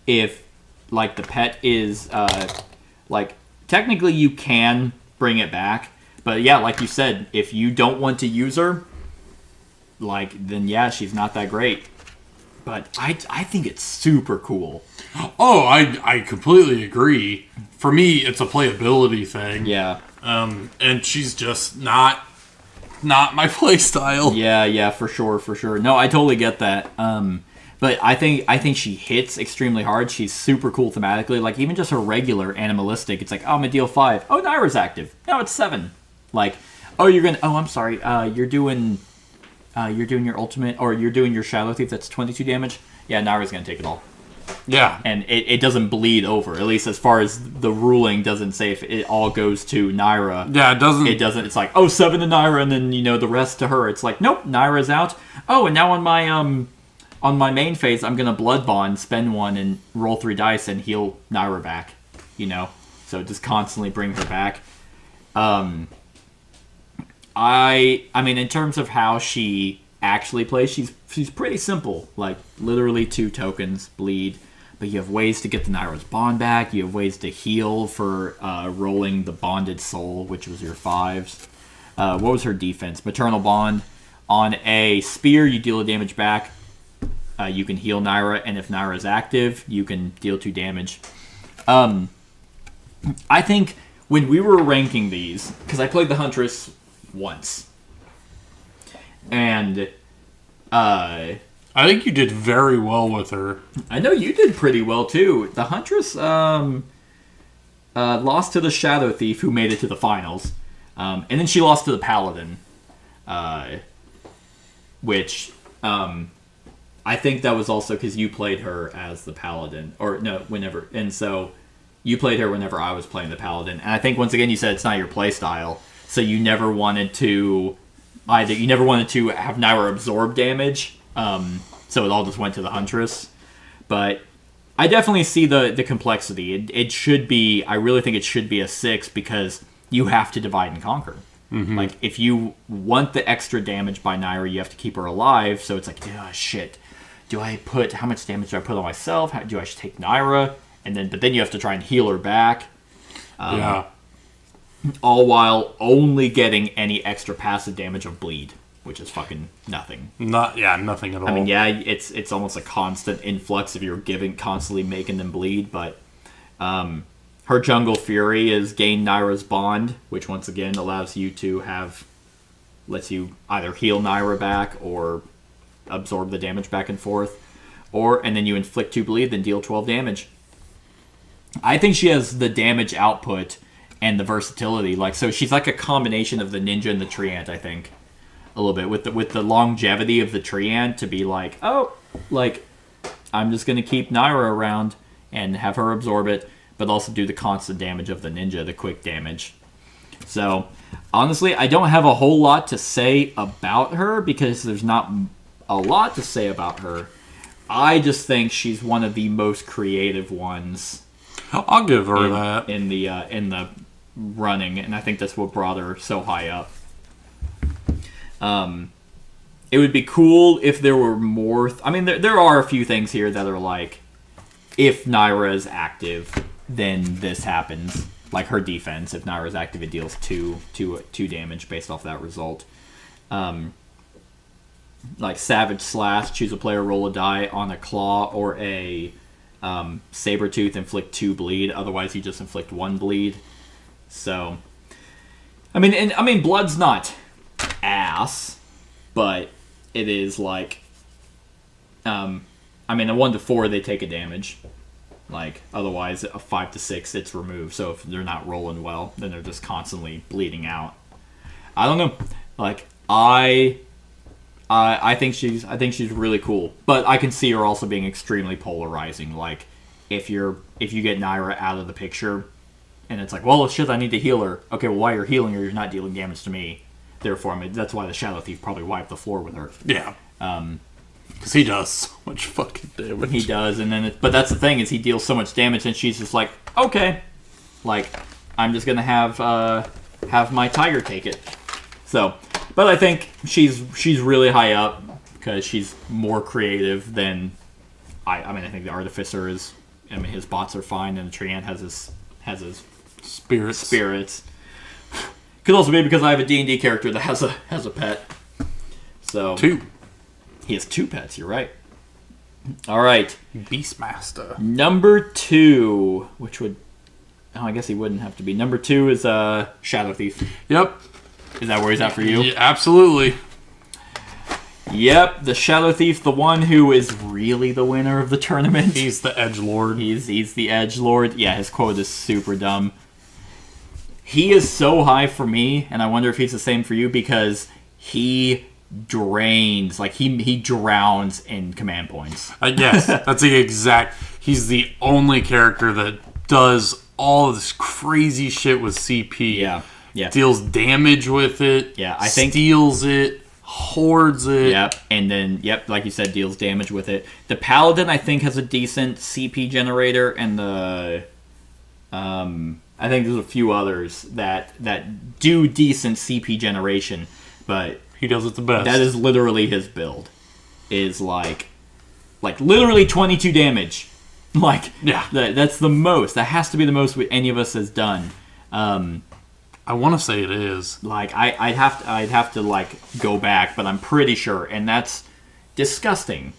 If the pet is technically you can bring it back, but yeah, like you said, if you don't want to use her, then she's not that great. But I think it's super cool. Oh, I completely agree. For me, it's a playability thing. Yeah. And she's just not my playstyle. Yeah, for sure. No, I totally get that. But I think she hits extremely hard. She's super cool thematically. Even just her regular animalistic, it's I'm gonna deal 5. Oh, Naira's active. No, it's 7. I'm sorry. You're doing your ultimate, or you're doing your Shadow Thief. That's 22 damage. Yeah, Naira's gonna take it all. Yeah. And it doesn't bleed over, at least as far as the ruling doesn't say if it all goes to Naira. Yeah, it doesn't. It doesn't. It's 7 to Naira, and then, the rest to her. It's nope, Naira's out. Oh, and now on my main phase, I'm going to Blood Bond, spend 1, and roll 3 dice and heal Naira back. So just constantly bring her back. I mean, in terms of how she actually plays, she's pretty simple. Like, literally 2 tokens, bleed. But you have ways to get the Naira's bond back. You have ways to heal for rolling the bonded soul, which was your 5s. What was her defense? Maternal bond. On a spear, you deal a damage back. You can heal Naira, and if Naira is active, you can deal 2 damage. I think when we were ranking these, because I played the Huntress once, and I think you did very well with her. I know you did pretty well too. The Huntress lost to the Shadow Thief, who made it to the finals, and then she lost to the Paladin, which I think that was also because you played her as the Paladin, or no, whenever, and so you played her whenever I was playing the Paladin, and I think once again you said it's not your play style, so you never wanted to have Naira absorb damage, so it all just went to the Huntress. But I definitely see the complexity. It should be, I really think it should be a 6 because you have to divide and conquer. Mm-hmm. Like, if you want the extra damage by Naira, you have to keep her alive, so it's like, oh, shit. How much damage do I put on myself? Do I take Naira? But then you have to try and heal her back. Yeah. All while only getting any extra passive damage of bleed, which is fucking nothing. Nothing at all. I mean, yeah, it's almost a constant influx if you're constantly making them bleed, but her Jungle Fury is gain Naira's bond, which once again allows you to lets you either heal Naira back or absorb the damage back and forth, and then you inflict 2 bleed, then deal 12 damage. I think she has the damage output and the versatility. So she's like a combination of the Ninja and the Treant, I think. A little bit. With the longevity of the Treant to be like, I'm just going to keep Naira around and have her absorb it, but also do the constant damage of the Ninja, the quick damage. So, honestly, I don't have a whole lot to say about her because there's not a lot to say about her. I just think she's one of the most creative ones. I'll give her that in the running, and I think that's what brought her so high up. It would be cool if there were more. I mean, there are a few things here that are like, if Naira is active, then this happens. Like her defense, if Naira is active, it deals 2 damage based off that result. Like Savage Slash, choose a player, roll a die on a claw or a Sabertooth, inflict 2 bleed. Otherwise, you just inflict 1 bleed. So, I mean, blood's not ass, but it is like, a 1 to 4 they take a damage. Like, otherwise, a 5 to 6 it's removed. So if they're not rolling well, then they're just constantly bleeding out. I don't know. Like, I think she's really cool, but I can see her also being extremely polarizing. Like, if you get Naira out of the picture, and it's like, well, shit, I need to heal her. Okay, well, while you're healing her, you're not dealing damage to me. Therefore, that's why the Shadow Thief probably wiped the floor with her. Yeah. Because he does so much fucking damage. He does, but that's the thing, is he deals so much damage, and she's just like, okay, like, I'm just gonna have my tiger take it. So, but I think she's really high up because she's more creative than I think the Artificer is. I mean, his bots are fine, and the Treant has his spirits. Could also be because I have a D&D character that has a pet. So 2. He has 2 pets. You're right. All right. Beastmaster. Number 2, which would, I guess he wouldn't have to be. Number 2 is Shadow Thief. Yep. Is that where he's at for you? Yeah, absolutely. Yep, the Shadow Thief, the one who is really the winner of the tournament. He's the edgelord. He's the edgelord. Yeah, his quote is super dumb. He is so high for me, and I wonder if he's the same for you, because he drains, like he drowns in command points. Yes, that's the exact. He's the only character that does all of this crazy shit with CP. Yeah. Deals damage with it. Yeah, I think steals it, hoards it. Yep, and then like you said, deals damage with it. The Paladin, I think, has a decent CP generator, and the I think there's a few others that do decent CP generation, but He does it the best. that is literally his build. Is like literally 22 damage. Like, Yeah. that's the most. That has to be the most any of us has done. I want to say it is. Like, I'd have to like go back, but I'm pretty sure, and that's disgusting.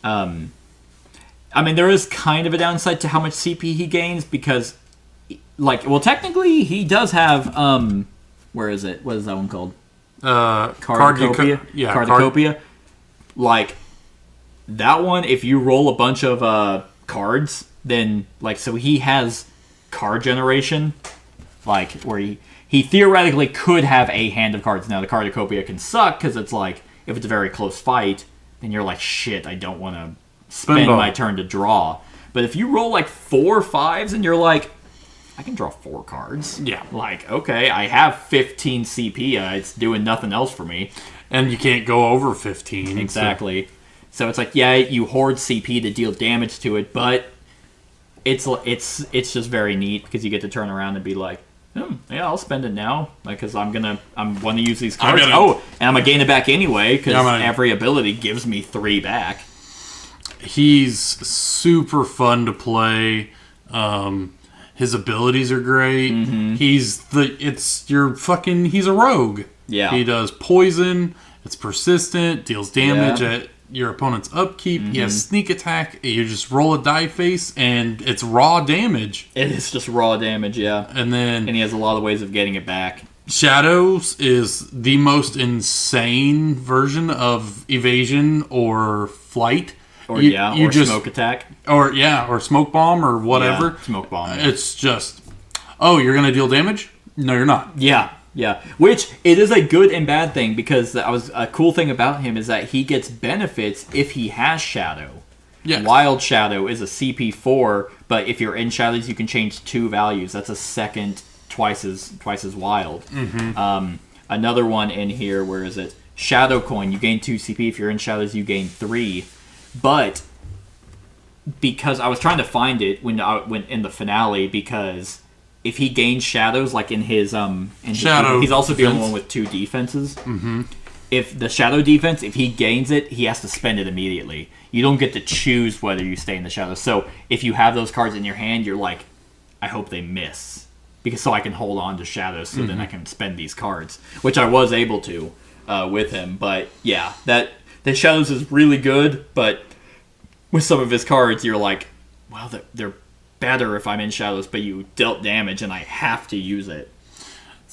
I mean, there is kind of a downside to how much CP he gains because, like, well, technically he does have where is it? What is that one called? Cardicopia. Yeah, Cardicopia. Like that one, if you roll a bunch of cards, then like so he has card generation, like where he theoretically could have a hand of cards. Now the Cardicopia can suck because it's like if it's a very close fight, then you're like shit. I don't want to spend my turn to draw. But if you roll like 4 5s and you're like, I can draw 4 cards. Yeah. Like, okay, I have 15 CP. It's doing nothing else for me. And you can't go over 15. Exactly. So it's like, yeah, you hoard CP to deal damage to it, but it's just very neat because you get to turn around and be like, yeah, I'll spend it now because I'm want to use these cards. And I'm gonna gain it back anyway because every ability gives me 3 back. He's super fun to play. His abilities are great. Mm-hmm. He's a rogue. Yeah. He does poison. It's persistent. Deals damage at your opponent's upkeep. Mm-hmm. He has sneak attack. You just roll a die face and it's raw damage. It is just raw damage, yeah. And he has a lot of ways of getting it back. Shadows is the most insane version of evasion or flight. Or smoke attack. Or smoke bomb or whatever. Yeah, smoke bomb. It's just, you're going to deal damage? No, you're not. Yeah. Which, it is a good and bad thing because a cool thing about him is that he gets benefits if he has Shadow. Yes. Wild Shadow is a CP4, but if you're in Shadows, you can change 2 values. That's a second twice as wild. Mm-hmm. Another one in here, where is it? Shadow Coin, you gain 2 CP. If you're in Shadows, you gain 3. But because I was trying to find it when in the finale, because if he gains shadows, like in his Shadow he's also the only defense. one with 2 defenses. Mm-hmm. If the shadow defense, if he gains it, he has to spend it immediately. You don't get to choose whether you stay in the shadows. So if you have those cards in your hand, you're like, I hope they miss, because so I can hold on to shadows, so then I can spend these cards, which I was able to with him. But yeah, that shadows is really good, but with some of his cards, you're like, wow, they're better if I'm in shadows, but you dealt damage and I have to use it.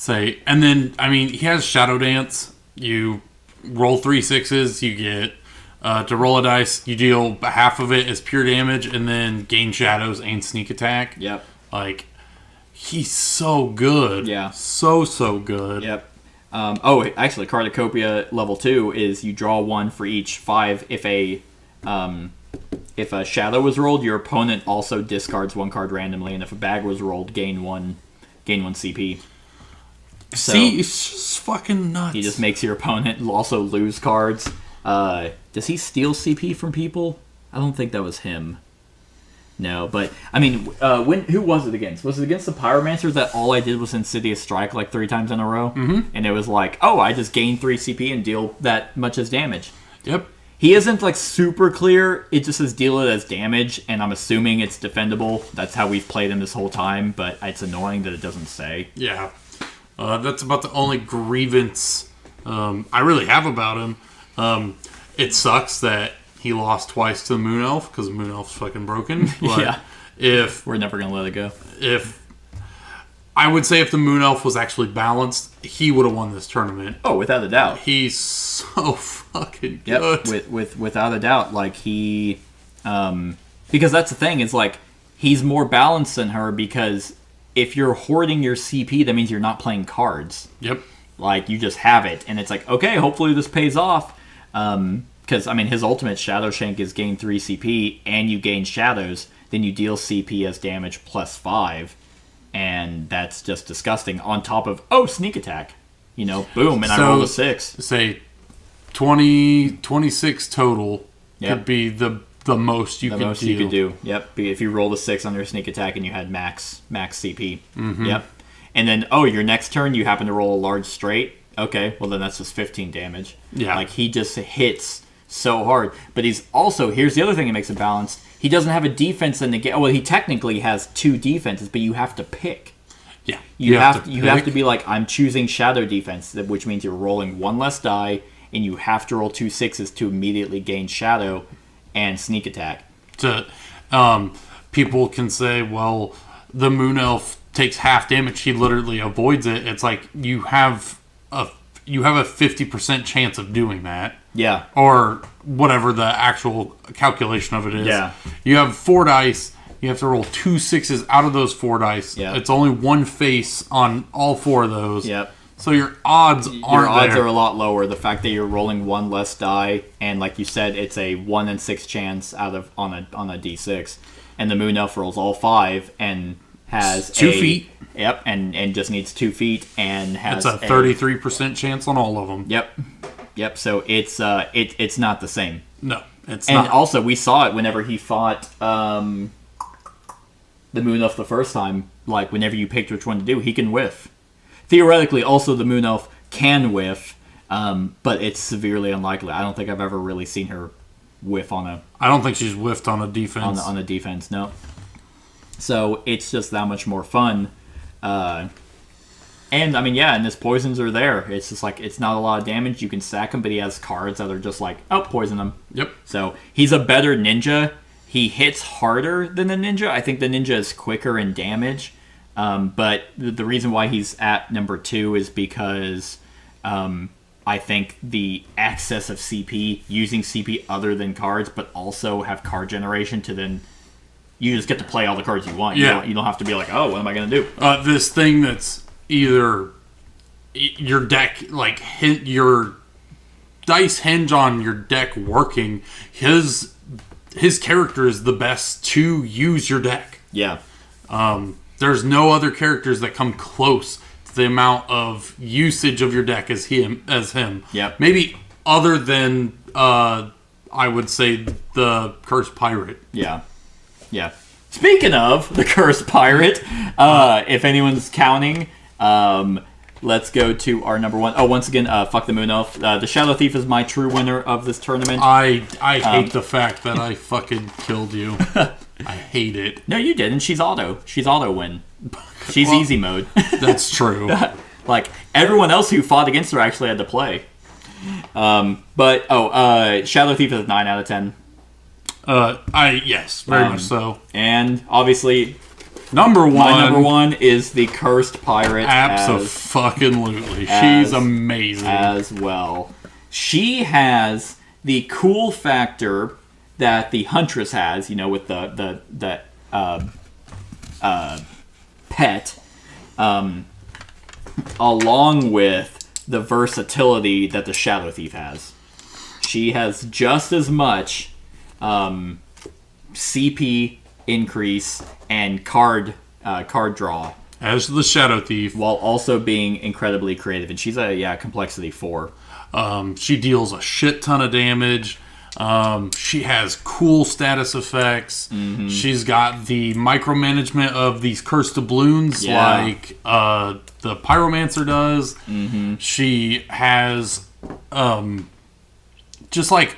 And then, I mean, he has Shadow Dance. You roll 3 6s, you get to roll a dice, you deal half of it as pure damage, and then gain shadows and sneak attack. Yep. Like, he's so good. Yeah. So good. Yep. Actually, Cardicopia level 2 is you draw 1 for each 5. If a shadow was rolled, your opponent also discards 1 card randomly, and if a bag was rolled, gain 1 CP. So See, it's just fucking nuts. he just makes your opponent also lose cards. Does he steal CP from people? I don't think that was him. No, but I mean, who was it against? Was it against the Pyromancers that all I did was Insidious Strike like 3 times in a row? Mm-hmm. And it was like, I just gain 3 CP and deal that much as damage. Yep. He isn't like super clear. It just says deal it as damage, and I'm assuming it's defendable. That's how we've played him this whole time, but it's annoying that it doesn't say. Yeah. That's about the only grievance I really have about him. It sucks that he lost twice to the Moon Elf, because Moon Elf's fucking broken. But yeah. We're never going to let it go. I would say if the Moon Elf was actually balanced, he would have won this tournament. Oh, without a doubt. He's so fucking good. Yep, without a doubt. Like, he... because that's the thing, is like, he's more balanced than her, because if you're hoarding your CP, that means you're not playing cards. Yep. Like, you just have it, and it's like, okay, hopefully this pays off. Because, I mean, his ultimate Shadow Shank is gain 3 CP, and you gain shadows, then you deal CP as damage plus 5, and that's just disgusting. On top of, sneak attack. Boom, and I roll a 6. Say 26 total Yep. could be the the most you The could most do. you could do. Yep. If you rolled a 6 on your sneak attack and you had max CP. Yep. And then, your next turn you happen to roll a large straight. Okay, well then that's just 15 damage. Yeah. Like, he just hits so hard. But he's also, here's the other thing that makes it balanced. He doesn't have a defense in the game. Well, he technically has 2 defenses, but you have to pick. Yeah. You have to be like, I'm choosing shadow defense, which means you're rolling 1 less die, and you have to roll 2 6s to immediately gain shadow and sneak attack. People can say, well, the Moon Elf takes half damage. He literally avoids it. It's like you have a 50% chance of doing that. Yeah. Or whatever the actual calculation of it is. Yeah. You have 4 dice. You have to roll 2 6s out of those 4 dice. Yeah. It's only 1 face on all 4 of those. Yep. So your odds are a lot lower. The fact that you're rolling 1 less die, and like you said, it's a 1 in 6 chance on a d6, and the Moon Elf rolls all 5 and has 2 feet. Yep, and just needs 2 feet and has It's a 33% chance on all of them. Yep. So it's not the same. No, it's And not. also, we saw it whenever he fought the Moon Elf the first time. Like, whenever you picked which one to do, he can whiff. Theoretically, also, the Moon Elf can whiff, but it's severely unlikely. I don't think I've ever really seen her whiff I don't think she's whiffed on a defense. on a defense, no. So, it's just that much more fun. And, I mean, and his poisons are there. It's just like, it's not a lot of damage. You can stack him, but he has cards that are just like, poison him. Yep. So, he's a better ninja. He hits harder than the ninja. I think the ninja is quicker in damage. But the reason why he's at number 2 is because I think the excess of CP, using CP other than cards, but also have card generation to then... You just get to play all the cards you want. Yeah. You don't have to be like, what am I going to do? This thing that's either your deck, like your dice hinge on your deck working. His character is the best to use your deck. Yeah. There's no other characters that come close to the amount of usage of your deck as him. Yep. Maybe other than I would say the Cursed Pirate. Yeah. Speaking of the Cursed Pirate, if anyone's counting, let's go to our number 1. Once again, fuck the Moon Elf. The Shadow Thief is my true winner of this tournament. I hate the fact that I fucking killed you. I hate it. No, you didn't. She's auto win. She's easy mode. That's true. Like, everyone else who fought against her actually had to play. Shadow Thief is 9 out of 10. Yes, very much so. And obviously, my number one is the Cursed Pirate. Absolutely. She's amazing. As well. She has the cool factor that the Huntress has, with the pet, along with the versatility that the Shadow Thief has. She has just as much CP increase and card draw as the Shadow Thief, while also being incredibly creative. And she's a complexity 4. She deals a shit ton of damage. She has cool status effects. Mm-hmm. She's got the micromanagement of these cursed doubloons like the Pyromancer does. Mm-hmm. She has just like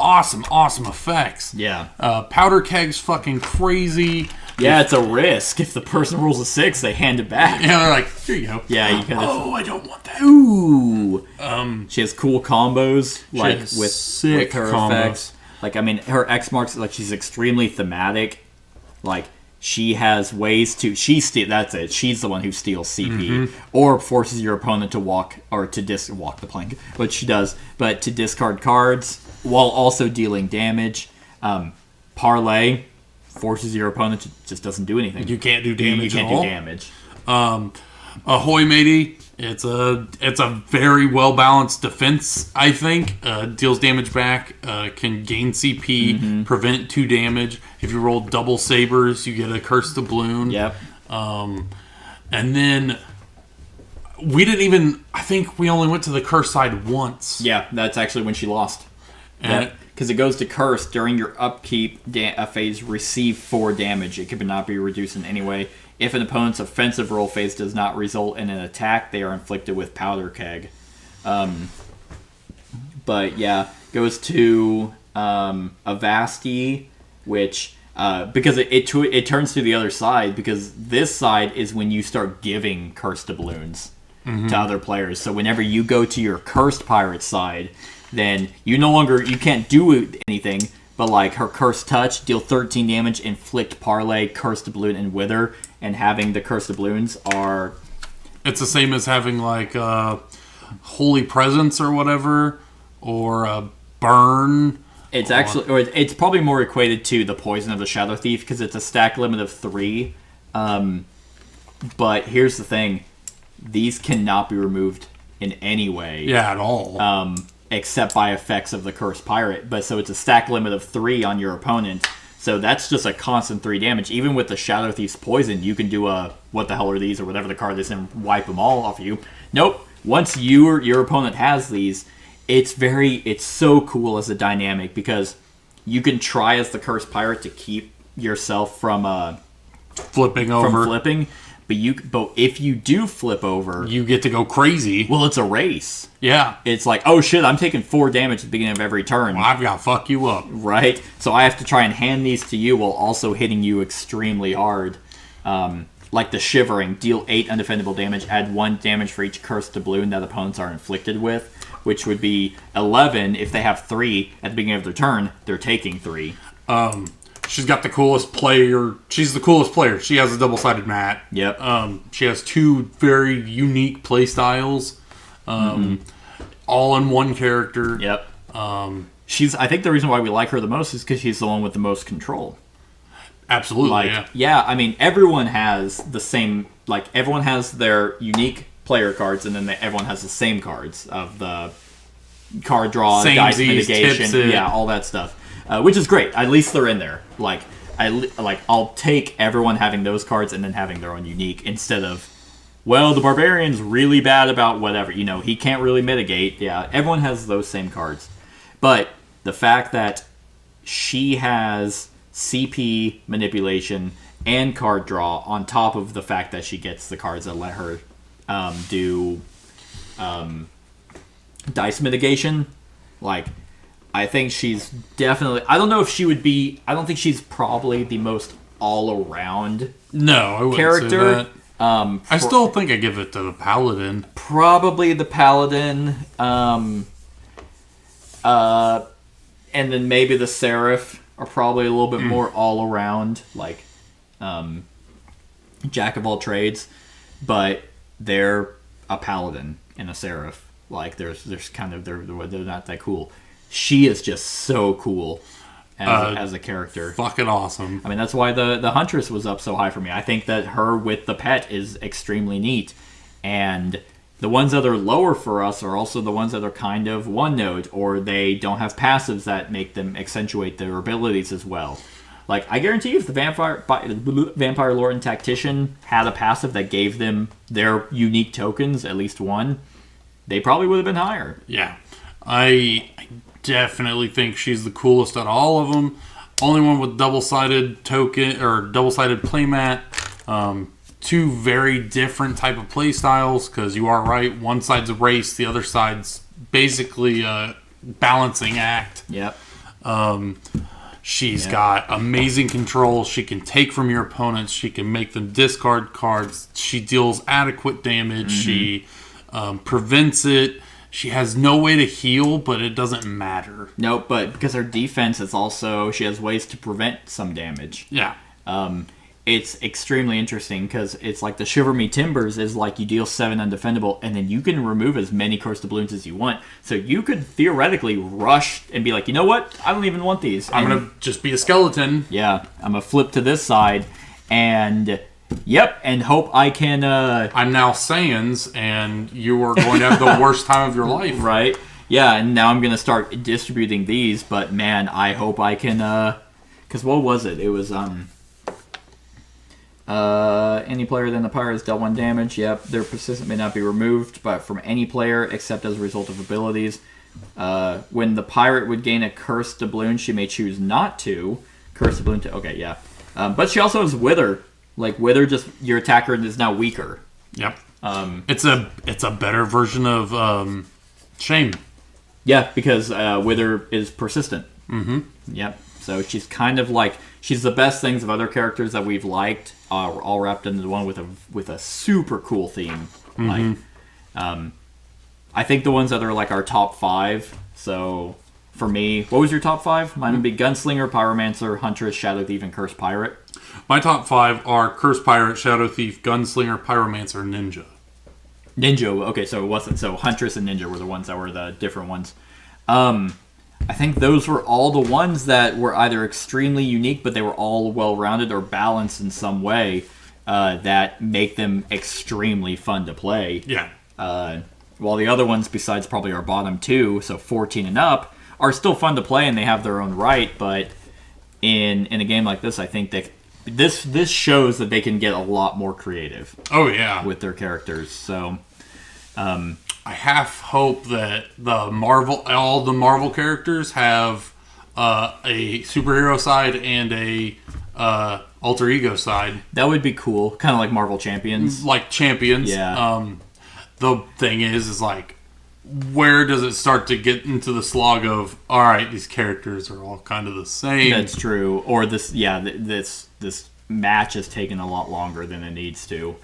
awesome effects. Yeah. Powder Keg's fucking crazy. Yeah, it's a risk. If the person rolls a 6, they hand it back. Yeah, they're like, here you go. Yeah, you can. I don't want that. Ooh. She has cool combos, like with her combos. effects. Like, I mean, her X marks, like, she's extremely thematic. Like, she has ways to... That's it. She's the one who steals CP. Or forces your opponent to walk the plank. Which she does. But to discard cards while also dealing damage. Parlay forces your opponent to just doesn't do anything. You can't do damage You can't at all. do damage. Ahoy matey. It's a very well balanced defense. I think deals damage back, can gain CP, prevent 2 damage. If you roll double sabers, you get a Curse Doubloon. Yep. And then we didn't even. I think we only went to the curse side once. Yeah, that's actually when she lost. And because it goes to curse during your upkeep phase. Receive 4 damage. It cannot be reduced in any way. If an opponent's offensive roll phase does not result in an attack, they are inflicted with Powder Keg. But yeah, goes to Avasti, which because it turns to the other side, because this side is when you start giving cursed doubloons to other players. So whenever you go to your cursed pirate side, then you can't do anything. But like her cursed touch, deal 13 damage, inflict parlay, cursed doubloon, and wither. And having the cursed doubloons are... It's the same as having like holy presence or whatever, or a burn. It's actually, or it's probably more equated to the poison of the Shadow Thief, because it's a stack limit of 3. But here's the thing: these cannot be removed in any way. Yeah, at all. Except by effects of the Cursed Pirate. But so it's a stack limit of 3 on your opponent. So that's just a constant 3 damage. Even with the Shadow Thief's poison, you can do a what the hell are these, or whatever the card is, and wipe them all off of you. Nope. Once your opponent has these, it's so cool as a dynamic, because you can try as the Cursed Pirate to keep yourself from flipping over. But if you do flip over, you get to go crazy. Well, it's a race. Yeah. It's like, oh shit, I'm taking 4 damage at the beginning of every turn. Well, I've got to fuck you up. Right? So I have to try and hand these to you while also hitting you extremely hard. Like the Shivering, deal 8 undefendable damage, add 1 damage for each cursed doubloon that opponents are inflicted with, which would be 11 if they have 3 at the beginning of their turn. They're taking 3. She's got the coolest player. She's the coolest player. She has a double-sided mat. Yep. She has 2 very unique play styles, all in one character. Yep. I think the reason why we like her the most is because she's the one with the most control. Absolutely. Yeah. I mean, everyone has the same. Like, everyone has their unique player cards, and then everyone has the same cards of the card draw, dice mitigation, all that stuff. Which is great. At least they're in there. I'll take everyone having those cards and then having their own unique, instead of, well, the barbarian's really bad about whatever. He can't really mitigate. Yeah, everyone has those same cards. But the fact that she has CP manipulation and card draw on top of the fact that she gets the cards that let her do dice mitigation, I think she's definitely... I don't know if she would be... I don't think she's probably the most all-around I wouldn't character. say that. I still think I give it to the Paladin. Probably the Paladin. And then maybe the Seraph are probably a little bit more all-around, jack of all trades. But they're a Paladin and a Seraph. There's kind of... They're not that cool. She is just so cool as a character. Fucking awesome. I mean, that's why the Huntress was up so high for me. I think that her with the pet is extremely neat. And the ones that are lower for us are also the ones that are kind of one note, or they don't have passives that make them accentuate their abilities as well. I guarantee you, if the Vampire Lord and Tactician had a passive that gave them their unique tokens, at least one, they probably would have been higher. Yeah. I definitely think she's the coolest out of all of them. Only one with double-sided token or double-sided playmat. 2 very different type of play styles, because you are right. One side's a race, the other side's basically a balancing act. Yep. She's got amazing control. She can take from your opponents. She can make them discard cards. She deals adequate damage. She prevents it. She has no way to heal, but it doesn't matter. Nope, but because her defense is also... She has ways to prevent some damage. Yeah. It's extremely interesting, because it's like the Shiver Me Timbers is you deal 7 undefendable, and then you can remove as many cursed doubloons as you want. So you could theoretically rush and be like, you know what? I don't even want these. I'm going to just be a skeleton. Yeah, I'm going to flip to this side, and... Yep, and hope I can... I'm now Sans, and you are going to have the worst time of your life. Right. Yeah, and now I'm going to start distributing these, but man, I hope I can... Because what was it? It was... any player than the pirates dealt 1 damage. Yep, their persistent may not be removed but from any player except as a result of abilities. When the pirate would gain a cursed doubloon, she may choose not to. Cursed doubloon to... Okay, yeah. But she also has Wither. Like, Wither, just your attacker is now weaker. Yep. It's a better version of Shame. Yeah, because Wither is persistent. Mm-hmm. Yep. So she's kind of like... She's the best things of other characters that we've liked, all wrapped into one with a super cool theme. Mm-hmm. Like, I think the ones that are like our top 5. So for me, what was your top 5? Mine would be Gunslinger, Pyromancer, Huntress, Shadow Thief, and Cursed Pirate. My top 5 are Cursed Pirate, Shadow Thief, Gunslinger, Pyromancer, Ninja. Ninja. Okay, so it wasn't. So Huntress and Ninja were the ones that were the different ones. I think those were all the ones that were either extremely unique, but they were all well-rounded or balanced in some way that make them extremely fun to play. Yeah. While the other ones, besides probably our bottom 2, so 14 and up, are still fun to play and they have their own right. But in a game like this, I think that this shows that they can get a lot more creative. Oh yeah, with their characters. So. I half hope that all the Marvel characters have a superhero side and a alter ego side. That would be cool, kind of like Marvel Champions. Like Champions. Yeah. The thing is like, where does it start to get into the slog of, all right, these characters are all kind of the same? That's true. Or this match has taken a lot longer than it needs to.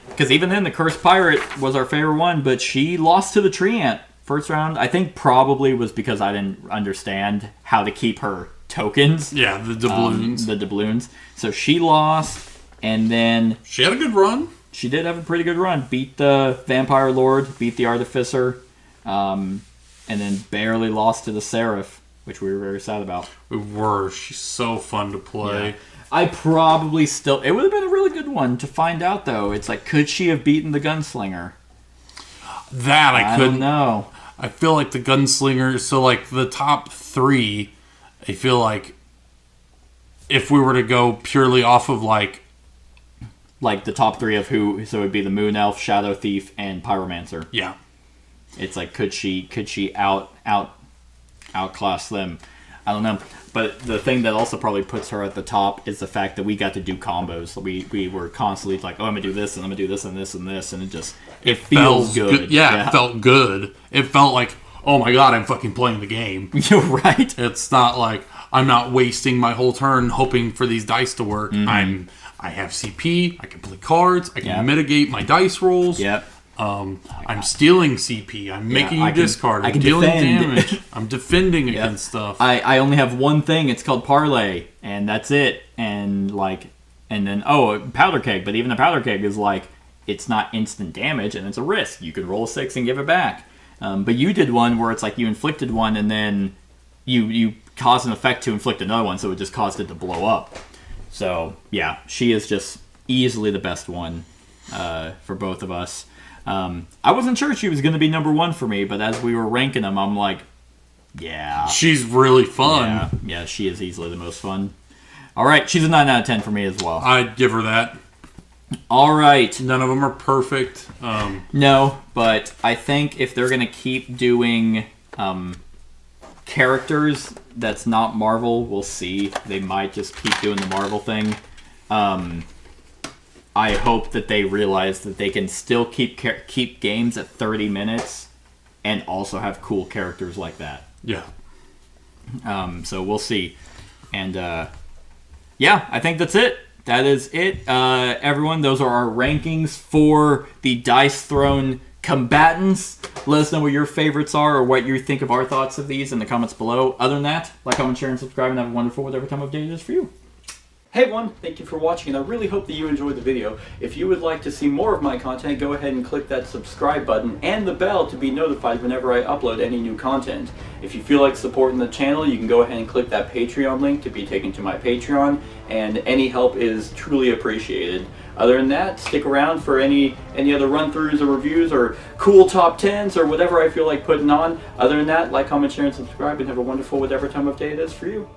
Because even then, the Cursed Pirate was our favorite one, but she lost to the Tree Ant first round. I think probably was because I didn't understand how to keep her tokens. Yeah, the doubloons. The doubloons. So she lost, and then... She had a good run. She did have a pretty good run. Beat the Vampire Lord, beat the Artificer, and then barely lost to the Seraph, which we were very sad about. We were. She's so fun to play. Yeah. I probably still... It would have been a really good one to find out, though. It's like, could she have beaten the Gunslinger? That I couldn't know. I feel like the Gunslinger... So, like, the top 3, I feel like if we were to go purely off of, like the top 3 of who... So it would be the Moon Elf, Shadow Thief, and Pyromancer. Yeah. It's like, could she outclass them? I don't know. But the thing that also probably puts her at the top is the fact that we got to do combos. We were constantly like, oh, I'm going to do this, and I'm going to do this, and this, and this. And it feels good. Yeah, it felt good. It felt like, oh my god, I'm fucking playing the game. You're right. It's not like I'm not wasting my whole turn hoping for these dice to work. Mm-hmm. I have CP, I can play cards, I can mitigate my dice rolls. Yep. I'm stealing CP. I'm making you discard. I'm dealing damage. I'm defending against stuff. I only have one thing. It's called Parlay, and that's it. And then Powder Keg. But even the Powder Keg is like, it's not instant damage, and it's a risk. You can roll a 6 and give it back. But you did one where it's like you inflicted one, and then you caused an effect to inflict another one, so it just caused it to blow up. So yeah, she is just easily the best one for both of us. I wasn't sure she was going to be number 1 for me, but as we were ranking them, I'm like, yeah. She's really fun. Yeah, she is easily the most fun. All right, she's a 9 out of 10 for me as well. I'd give her that. All right. None of them are perfect. No, but I think if they're going to keep doing characters that's not Marvel, we'll see. They might just keep doing the Marvel thing. I hope that they realize that they can still keep games at 30 minutes and also have cool characters like that. Yeah. So we'll see. And I think that's it. That is it. Everyone, those are our rankings for the Dice Throne Combatants. Let us know what your favorites are or what you think of our thoughts of these in the comments below. Other than that, like, comment, share, and subscribe, and have a wonderful whatever time of day it is for you. Hey everyone, thank you for watching, and I really hope that you enjoyed the video. If you would like to see more of my content, go ahead and click that subscribe button and the bell to be notified whenever I upload any new content. If you feel like supporting the channel, you can go ahead and click that Patreon link to be taken to my Patreon, and any help is truly appreciated. Other than that, stick around for any other run-throughs or reviews or cool top 10s or whatever I feel like putting on. Other than that, like, comment, share, and subscribe, and have a wonderful whatever time of day it is for you.